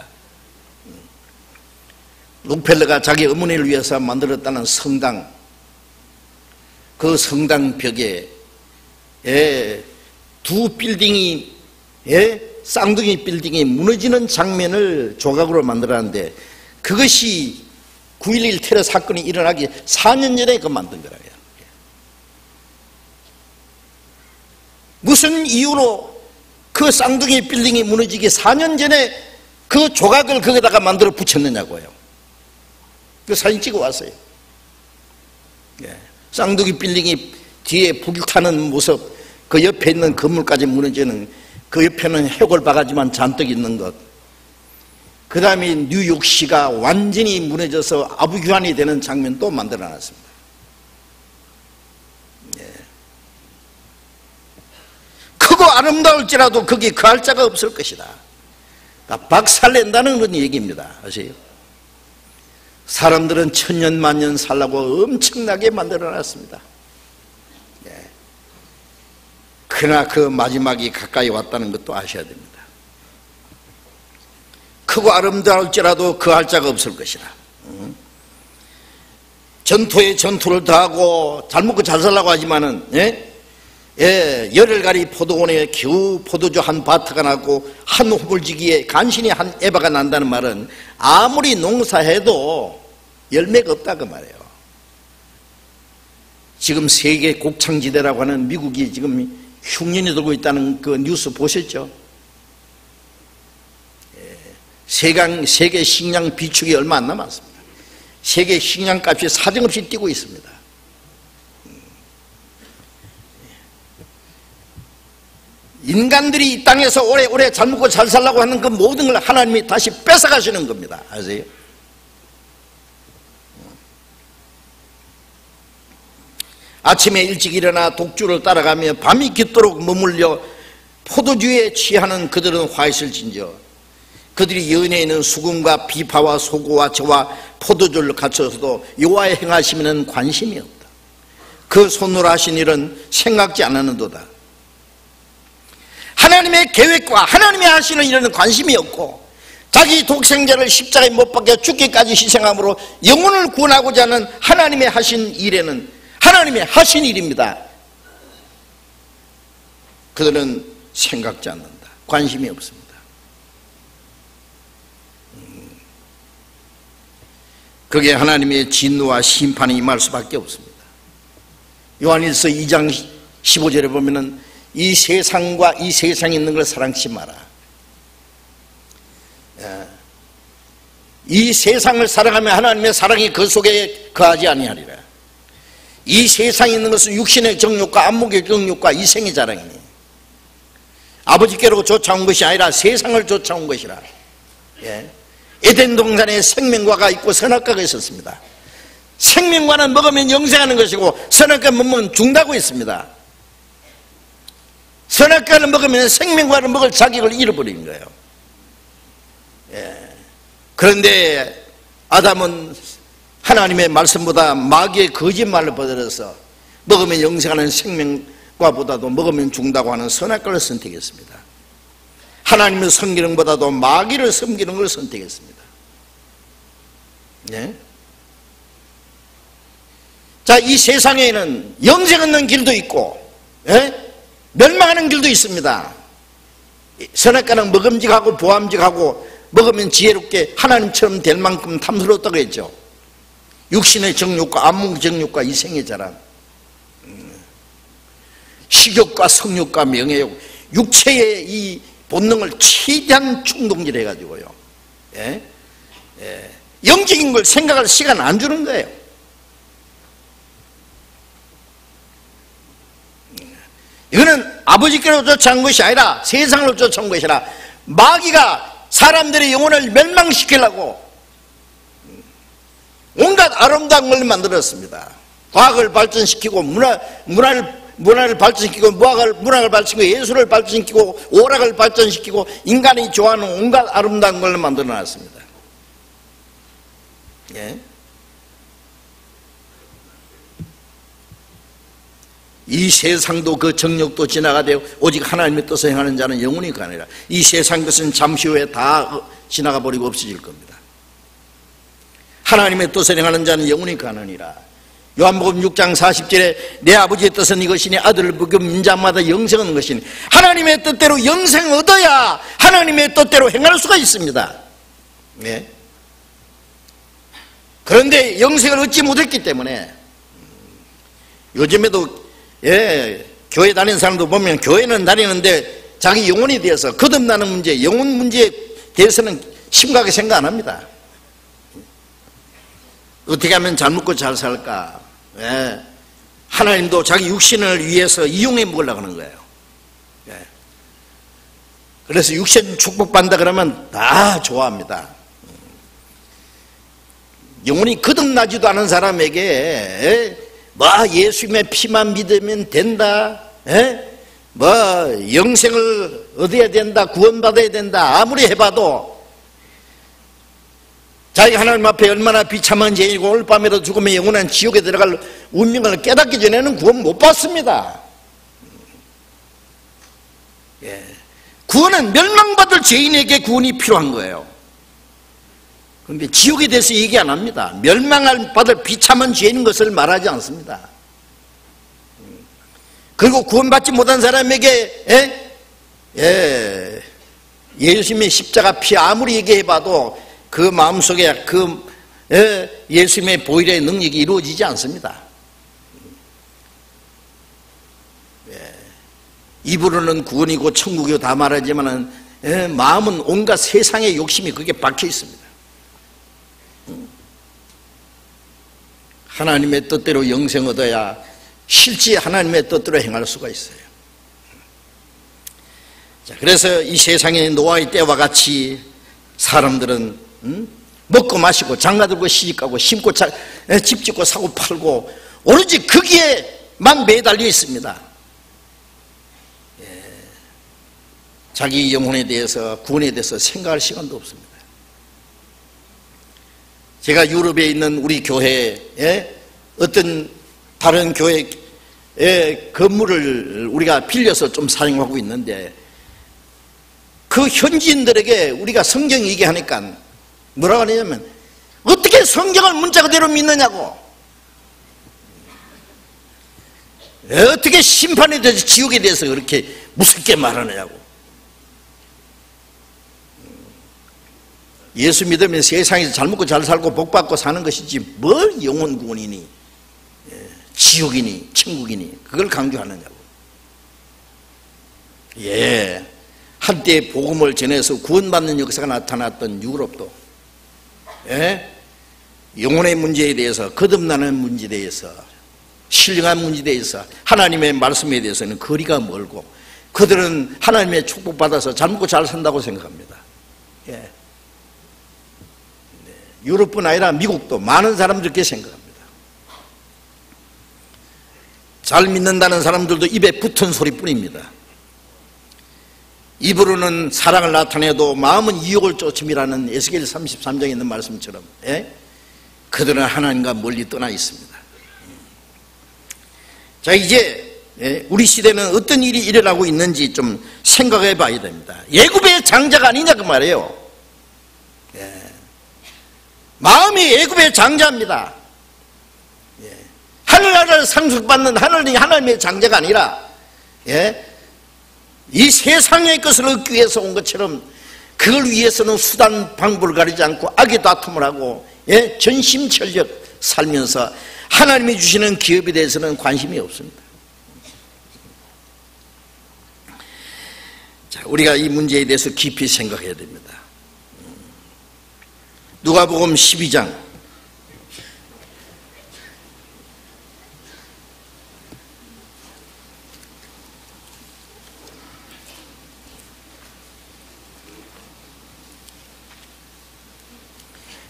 록펠러가 자기 어머니를 위해서 만들었다는 성당, 그 성당 벽에, 예, 두 빌딩이, 예, 쌍둥이 빌딩이 무너지는 장면을 조각으로 만들었는데, 그것이 9.11 테러 사건이 일어나기 4년 전에 그 만든 거라고요. 무슨 이유로 그 쌍둥이 빌딩이 무너지기 4년 전에 그 조각을 거기다가 만들어 붙였느냐고요. 그 사진 찍어 왔어요. 예. 쌍둥이 빌딩이 뒤에 불타는 모습, 그 옆에 있는 건물까지 무너지는, 그 옆에는 해골 바가지만 잔뜩 있는 것, 그 다음에 뉴욕시가 완전히 무너져서 아부규환이 되는 장면도 만들어 놨습니다. 예. 크고 아름다울지라도 거기 그할 자가 없을 것이다. 그러니까 박살낸다는 그런 얘기입니다. 아세요? 사람들은 천년 만년 살라고 엄청나게 만들어 놨습니다. 예. 그러나 그 마지막이 가까이 왔다는 것도 아셔야 됩니다. 크고 아름다울지라도 그할 자가 없을 것이라. 전투에 전투를 더하고 잘 먹고 잘 살라고 하지만은, 예? 예, 열흘가리 포도원에 겨우 포도주 한 바트가 나고 한 호물지기에 간신히 한 에바가 난다는 말은 아무리 농사해도 열매가 없다 그 말이에요. 지금 세계 곡창지대라고 하는 미국이 지금 흉년이 들고 있다는 그 뉴스 보셨죠? 세계 식량 비축이 얼마 안 남았습니다. 세계 식량 값이 사정없이 뛰고 있습니다. 인간들이 이 땅에서 오래오래 잘 먹고 잘 살라고 하는 그 모든 걸 하나님이 다시 뺏어가시는 겁니다. 아세요? 아침에 일찍 일어나 독주를 따라가며 밤이 깊도록 머물려 포도주에 취하는 그들은 화있을진저 그들이 연애에 있는 수금과 비파와 소고와 저와 포도주를 갖춰서도 여호와의 행하심에는 관심이 없다. 그 손으로 하신 일은 생각지 않았는도다. 하나님의 계획과 하나님이 하시는 일에는 관심이 없고 자기 독생자를 십자가에 못 박혀 죽기까지 희생함으로 영혼을 구원하고자 하는 하나님의 하신 일에는 하나님의 하신 일입니다. 그들은 생각지 않는다. 관심이 없습니다. 그게 하나님의 진노와 심판이 임할 수밖에 없습니다. 요한일서 2장 15절에 보면은 이 세상과 이 세상에 있는 걸 사랑치 마라. 이 세상을 사랑하면 하나님의 사랑이 그 속에 거하지 아니하리라. 이 세상에 있는 것은 육신의 정욕과 안목의 정욕과 이생의 자랑이니 아버지께로 쫓아온 것이 아니라 세상을 쫓아온 것이라. 예. 에덴 동산에 생명과가 있고 선악과가 있었습니다. 생명과는 먹으면 영생하는 것이고 선악과 먹으면 죽는다고 있습니다. 선악과를 먹으면 생명과를 먹을 자격을 잃어버린 거예요. 예. 그런데 아담은 하나님의 말씀보다 마귀의 거짓말을 받아들여서 먹으면 영생하는 생명과보다도 먹으면 죽는다고 하는 선악과를 선택했습니다. 하나님을 섬기는 것보다도 마귀를 섬기는 걸 선택했습니다. 예? 자, 이 세상에는 영생 없는 길도 있고, 예? 멸망하는 길도 있습니다. 선악과는 먹음직하고 보암직하고 먹으면 지혜롭게 하나님처럼 될 만큼 탐스러웠다고 했죠. 육신의 정욕과 안목 정욕과 이생의 자랑, 식욕과 성욕과 명예욕, 육체의 이 본능을 최대한 충동질 해가지고요. 예? 예. 영적인 걸 생각할 시간 안 주는 거예요. 이거는 아버지께로 쫓아온 것이 아니라 세상으로 쫓아온 것이라 마귀가 사람들의 영혼을 멸망시키려고 온갖 아름다운 걸 만들었습니다. 과학을 발전시키고 문화를 발전시키고 문학을 발전시키고 예술을 발전시키고 오락을 발전시키고 인간이 좋아하는 온갖 아름다운 걸 만들어놨습니다. 예. 이 세상도 그 정욕도 지나가되 오직 하나님의 뜻을 행하는 자는 영원히 가니라. 이 세상 것은 잠시 후에 다 지나가 버리고 없어질 겁니다. 하나님의 뜻을 행하는 자는 영원히 가느니라. 요한복음 6장 40절에 내 아버지의 뜻은 이것이니 아들을 먹은 자마다 영생은 것이니 하나님의 뜻대로 영생을 얻어야 하나님의 뜻대로 행할 수가 있습니다. 네. 그런데 영생을 얻지 못했기 때문에 요즘에도 교회 다니는 사람도 보면 교회는 다니는데 자기 영혼에 대해서 거듭나는 문제, 영혼 문제에 대해서는 심각하게 생각 안 합니다. 어떻게 하면 잘 먹고 잘 살까? 하나님도 자기 육신을 위해서 이용해 먹으려고 하는 거예요. 그래서 육신 축복받는다 그러면 다 좋아합니다. 영혼이 거듭나지도 않은 사람에게 예수님의 피만 믿으면 된다, 영생을 얻어야 된다, 구원받아야 된다, 아무리 해봐도 자기가 하나님 앞에 얼마나 비참한 죄인이고 오늘 밤에도 죽으면 영원한 지옥에 들어갈 운명을 깨닫기 전에는 구원 못 받습니다. 구원은 멸망받을 죄인에게 구원이 필요한 거예요. 그런데 지옥에 대해서 얘기 안 합니다. 멸망을 받을 비참한 죄인 것을 말하지 않습니다. 그리고 구원받지 못한 사람에게 예수님의 십자가 피 아무리 얘기해봐도 그 마음속에 예수님의 보혈의 능력이 이루어지지 않습니다. 입으로는 구원이고 천국이고 다 말하지만 마음은 온갖 세상의 욕심이 그게 박혀 있습니다. 하나님의 뜻대로 영생 얻어야 실제 하나님의 뜻대로 행할 수가 있어요. 자, 그래서 이 세상의 노아의 때와 같이 사람들은 먹고 마시고 장가들고 시집가고 심고 집 짓고 사고 팔고 오로지 거기에만 매달려 있습니다. 자기 영혼에 대해서 구원에 대해서 생각할 시간도 없습니다. 제가 유럽에 있는 우리 교회에 어떤 다른 교회 건물을 우리가 빌려서 좀 사용하고 있는데 그 현지인들에게 우리가 성경 얘기하니까 뭐라고 하냐면 어떻게 성경을 문자 그대로 믿느냐고, 어떻게 심판에 대해서 지옥에 대해서 그렇게 무섭게 말하느냐고. 예수 믿으면 세상에서 잘 먹고 잘 살고 복받고 사는 것이지 뭘 영혼 구원이니 지옥이니 천국이니 그걸 강조하느냐고. 한때 복음을 전해서 구원받는 역사가 나타났던 유럽도 영혼의 문제에 대해서, 거듭나는 문제에 대해서, 신령한 문제에 대해서, 하나님의 말씀에 대해서는 거리가 멀고 그들은 하나님의 축복받아서 잘 먹고 잘 산다고 생각합니다. 유럽뿐 아니라 미국도 많은 사람들이 그렇게 생각합니다. 잘 믿는다는 사람들도 입에 붙은 소리뿐입니다. 입으로는 사랑을 나타내도 마음은 이욕을 쫓음이라는 에스겔 33장에 있는 말씀처럼 그들은 하나님과 멀리 떠나 있습니다. 자, 이제 우리 시대는 어떤 일이 일어나고 있는지 좀 생각해 봐야 됩니다. 애굽의 장자가 아니냐 그 말이에요. 마음이 애굽의 장자입니다. 하늘나라를 상속받는 하나님의 장자가 아니라 이 세상의 것을 얻기 위해서 온 것처럼 그걸 위해서는 수단 방법을 가리지 않고 악의 다툼을 하고 전심전력 살면서 하나님이 주시는 기업에 대해서는 관심이 없습니다. 자, 우리가 이 문제에 대해서 깊이 생각해야 됩니다. 누가복음 12장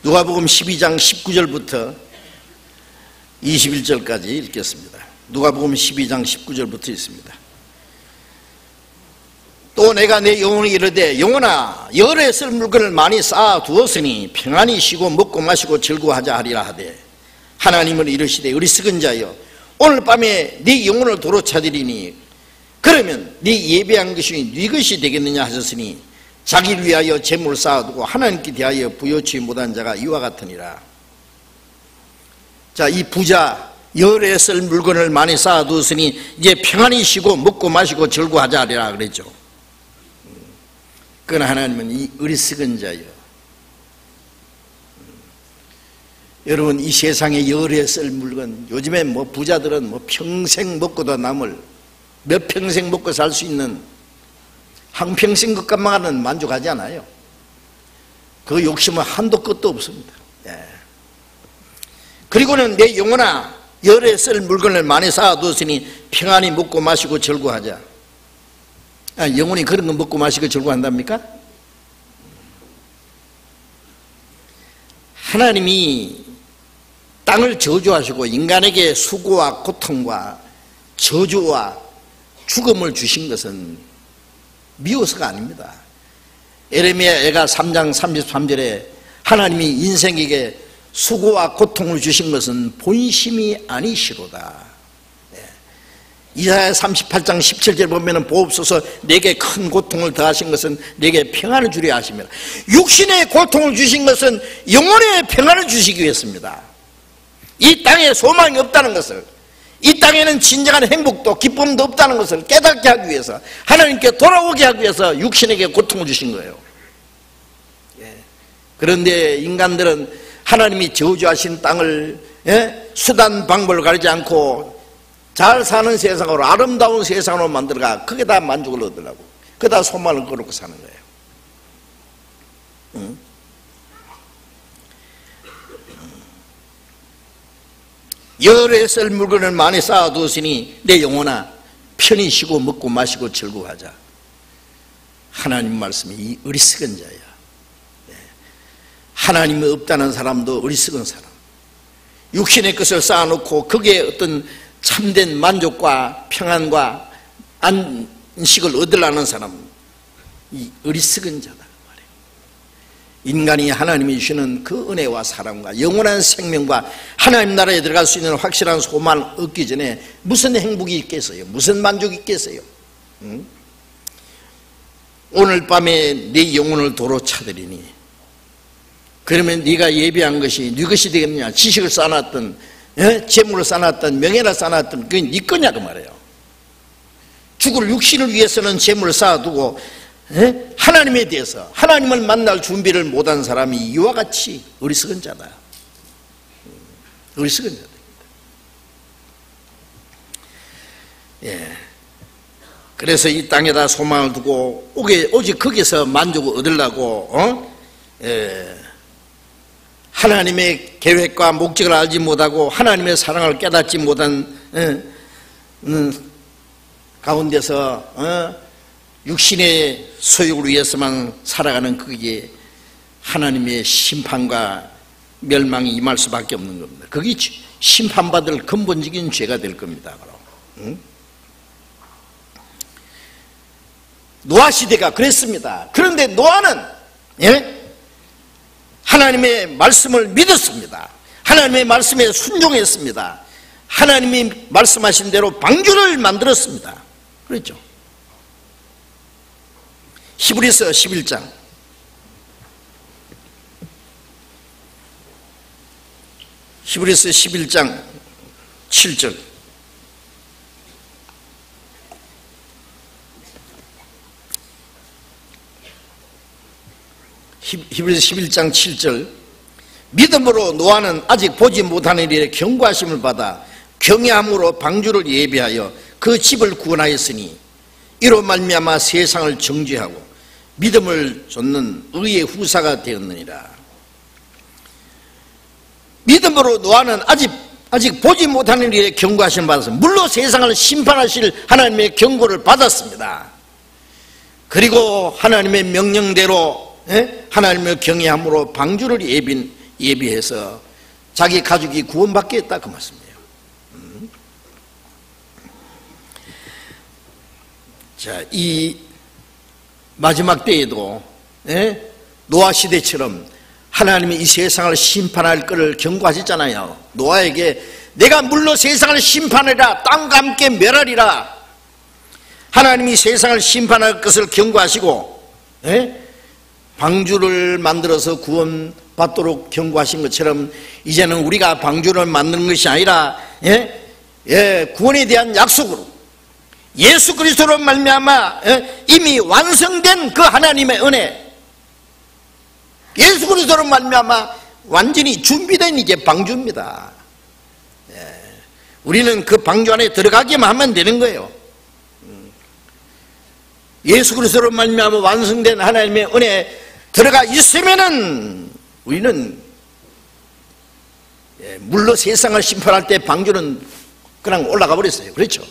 누가복음 12장 19절부터 21절까지 읽겠습니다. 누가복음 12장 19절부터 있습니다. 또 내가 내 영혼이 이르되 영혼아 열에 쓸 물건을 많이 쌓아 두었으니 평안히 쉬고 먹고 마시고 즐거워하자 하리라 하되 하나님은 이르시되 어리석은 자여 오늘 밤에 네 영혼을 도로 찾으리니 그러면 네 예배한 것이 네 것이 되겠느냐 하셨으니 자기를 위하여 재물을 쌓아두고 하나님께 대하여 부여치 못한 자가 이와 같으니라. 자, 이 부자 열에 쓸 물건을 많이 쌓아두었으니 이제 평안히 쉬고 먹고 마시고 즐거워하자 하리라 그랬죠. 그러나 하나님은 이 어리석은 자여, 여러분 이 세상에 열에 쓸 물건, 요즘에 뭐 부자들은 뭐 평생 먹고도 남을 몇 평생 먹고 살 수 있는 한평생 것만은 만족하지 않아요. 그 욕심은 한도 끝도 없습니다. 예. 그리고는 내 영혼아 열에 쓸 물건을 많이 쌓아두었으니 평안히 먹고 마시고 즐거워하자. 영혼이 그런 거 먹고 마시고 즐거워한답니까? 하나님이 땅을 저주하시고 인간에게 수고와 고통과 저주와 죽음을 주신 것은 미워서가 아닙니다. 에레미야가 3장 33절에 하나님이 인생에게 수고와 고통을 주신 것은 본심이 아니시로다. 이사야 38장 17절 보면 보옵소서 내게 큰 고통을 더하신 것은 내게 평안을 주려 하십니다. 육신의 고통을 주신 것은 영혼의 평안을 주시기 위해서입니다. 이 땅에 소망이 없다는 것을, 이 땅에는 진정한 행복도 기쁨도 없다는 것을 깨닫게 하기 위해서, 하나님께 돌아오게 하기 위해서 육신에게 고통을 주신 거예요. 그런데 인간들은 하나님이 저주하신 땅을 수단 방법을 가리지 않고 잘 사는 세상으로, 아름다운 세상으로 만들어가 그게 다 만족을 얻으려고, 그게 다 소망을 걸고 사는 거예요. 열에 쓸 물건을 많이 쌓아두었으니 내 영혼아 편히 쉬고 먹고 마시고 즐거워하자. 하나님 말씀이 이 어리석은 자야. 하나님이 없다는 사람도 어리석은 사람, 육신의 것을 쌓아놓고 거기에 어떤 참된 만족과 평안과 안식을 얻으려는 사람, 이 어리석은 자다 말이에요. 인간이 하나님이 주시는 그 은혜와 사랑과 영원한 생명과 하나님 나라에 들어갈 수 있는 확실한 소망을 얻기 전에 무슨 행복이 있겠어요? 무슨 만족이 있겠어요? 오늘 밤에 네 영혼을 도로 찾으리니 그러면 네가 예비한 것이 네 것이 되겠느냐? 지식을 쌓아놨던, 재물을 쌓아놨던, 명예를 쌓아놨던 그게 네 거냐 그 말이에요. 죽을 육신을 위해서는 재물을 쌓아두고 하나님에 대해서, 하나님을 만날 준비를 못한 사람이 이와 같이 어리석은 자다. 어리석은 자다. 예. 그래서 이 땅에다 소망을 두고 오직 거기서 만족을 얻으려고 하나님의 계획과 목적을 알지 못하고 하나님의 사랑을 깨닫지 못한 가운데서 육신의 소욕을 위해서만 살아가는 그게 하나님의 심판과 멸망이 임할 수밖에 없는 겁니다. 그게 심판받을 근본적인 죄가 될 겁니다. 노아 시대가 그랬습니다. 그런데 노아는 하나님의 말씀을 믿었습니다. 하나님의 말씀에 순종했습니다. 하나님이 말씀하신 대로 방주를 만들었습니다. 그랬죠. 히브리서 11장 히브리서 11장 7절 히브리서 11장 7절 믿음으로 노아는 아직 보지 못하는 일에 경고하심을 받아 경외함으로 방주를 예비하여 그 집을 구원하였으니 이로 말미암아 세상을 정죄하고 믿음을 좇는 의의 후사가 되었느니라. 믿음으로 노아는 아직 보지 못하는 일에 경고하심을 받았습니다. 물론 세상을 심판하실 하나님의 경고를 받았습니다. 그리고 하나님의 명령대로 하나님을 경외함으로 방주를 예비해서 자기 가족이 구원받겠다 그 말씀이에요. 자, 이 마지막 때에도 노아 시대처럼 하나님이 이 세상을 심판할 것을 경고하셨잖아요. 노아에게 내가 물로 세상을 심판하리라, 땅과 함께 멸하리라. 하나님이 세상을 심판할 것을 경고하시고 방주를 만들어서 구원받도록 경고하신 것처럼 이제는 우리가 방주를 만드는 것이 아니라 구원에 대한 약속으로 예수 그리스도로 말미암아 이미 완성된 그 하나님의 은혜, 예수 그리스도로 말미암아 완전히 준비된 이제 방주입니다. 우리는 그 방주 안에 들어가기만 하면 되는 거예요. 예수 그리스도로 말미암아 완성된 하나님의 은혜에 들어가 있으면은 우리는 물로 세상을 심판할 때 방주는 그냥 올라가 버렸어요. 그렇죠?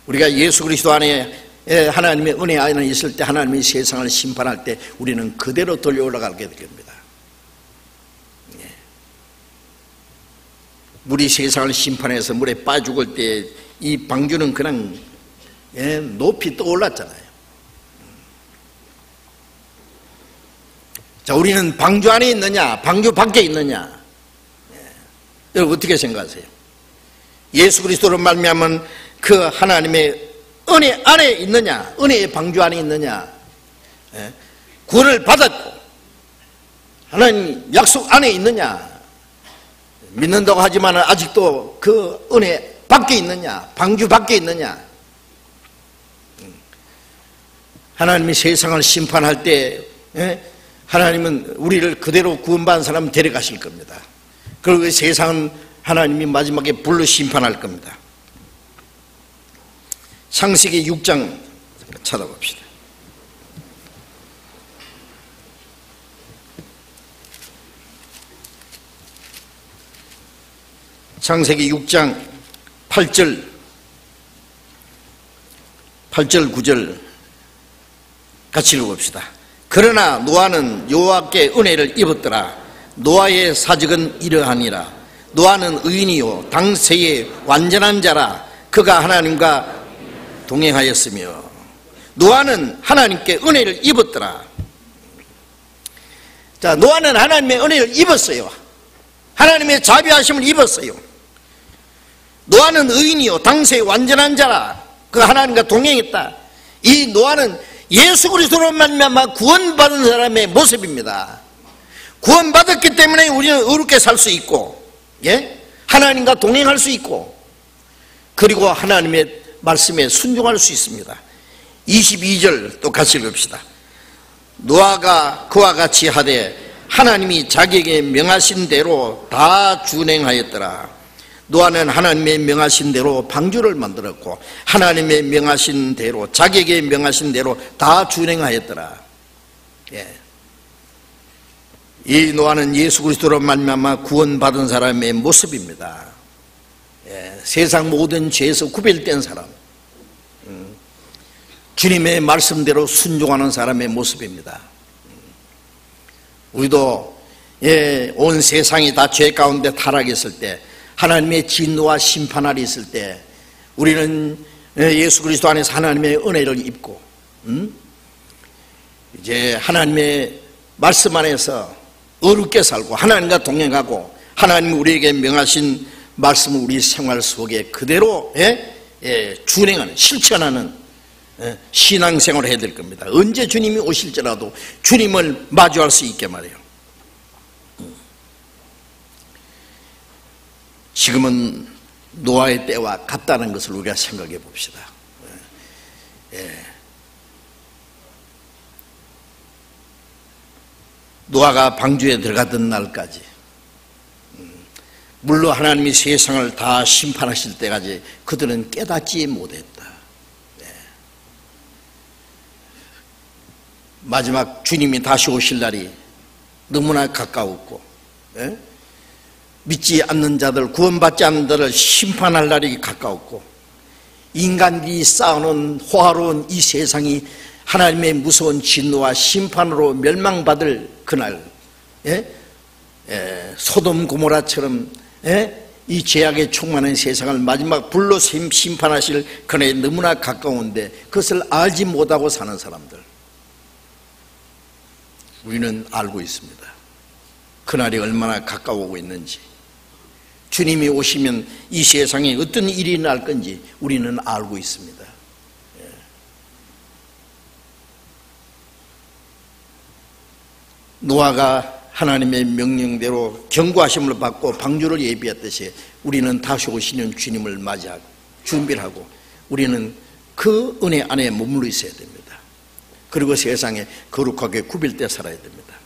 우리가 예수 그리스도 안에 하나님의 은혜 안에 있을 때 하나님이 세상을 심판할 때 우리는 그대로 돌려 올라가게 될 겁니다. 물이 세상을 심판해서 물에 빠져 죽을 때 이 방주는 그냥 높이 떠올랐잖아요. 자, 우리는 방주 안에 있느냐 방주 밖에 있느냐, 여러분 어떻게 생각하세요? 예수 그리스도로 말미암은 그 하나님의 은혜 안에 있느냐, 은혜의 방주 안에 있느냐, 구원을 받았고 하나님 약속 안에 있느냐, 믿는다고 하지만 아직도 그 은혜 밖에 있느냐, 방주 밖에 있느냐. 하나님이 세상을 심판할 때 하나님은 우리를 그대로 구원받은 사람 데려가실 겁니다. 그리고 세상은 하나님이 마지막에 불로 심판할 겁니다. 창세기 6장 찾아봅시다. 창세기 6장 8절 9절 같이 읽어봅시다. 그러나 노아는 여호와께 은혜를 입었더라. 노아의 사적은 이러하니라. 노아는 의인이요 당세의 완전한 자라. 그가 하나님과 동행하였으며. 노아는 하나님께 은혜를 입었더라. 자, 노아는 하나님의 은혜를 입었어요. 하나님의 자비하심을 입었어요. 노아는 의인이요 당세의 완전한 자라. 그 하나님과 동행했다. 이 노아는 예수 그리스도로 말미암아 구원받은 사람의 모습입니다. 구원받았기 때문에 우리는 의롭게 살 수 있고, 하나님과 동행할 수 있고, 그리고 하나님의 말씀에 순종할 수 있습니다. 22절 또 같이 읽읍시다. 노아가 그와 같이 하되 하나님이 자기에게 명하신 대로 다 준행하였더라. 노아는 하나님의 명하신 대로 방주를 만들었고 하나님의 명하신 대로 자기에게 명하신 대로 다 준행하였더라. 이 노아는 예수 그리스도로 말미암아 구원받은 사람의 모습입니다. 세상 모든 죄에서 구별된 사람, 주님의 말씀대로 순종하는 사람의 모습입니다. 우리도 온 세상이 다 죄 가운데 타락했을 때, 하나님의 진노와 심판날이 있을 때 우리는 예수 그리스도 안에서 하나님의 은혜를 입고 이제 하나님의 말씀 안에서 의롭게 살고 하나님과 동행하고 하나님이 우리에게 명하신 말씀을 우리 생활 속에 그대로 준행하는, 실천하는 신앙생활을 해야 될 겁니다. 언제 주님이 오실지라도 주님을 마주할 수 있게 말이에요. 지금은 노아의 때와 같다는 것을 우리가 생각해 봅시다. 노아가 방주에 들어가던 날까지, 물론 하나님이 세상을 다 심판하실 때까지 그들은 깨닫지 못했다. 마지막 주님이 다시 오실 날이 너무나 가까웠고, 믿지 않는 자들, 구원받지 않는 자들을 심판할 날이 가까웠고, 인간들이 쌓아놓은 호화로운 이 세상이 하나님의 무서운 진노와 심판으로 멸망받을 그날, 소돔 고모라처럼 이 죄악에 충만한 세상을 마지막 불로 심판하실 그날이 너무나 가까운데 그것을 알지 못하고 사는 사람들, 우리는 알고 있습니다. 그날이 얼마나 가까워오고 있는지, 주님이 오시면 이 세상에 어떤 일이 날 건지 우리는 알고 있습니다. 노아가 하나님의 명령대로 경고하심을 받고 방주를 예비했듯이 우리는 다시 오시는 주님을 맞이하고 준비를 하고 우리는 그 은혜 안에 머물러 있어야 됩니다. 그리고 세상에 거룩하게 구별되어 살아야 됩니다.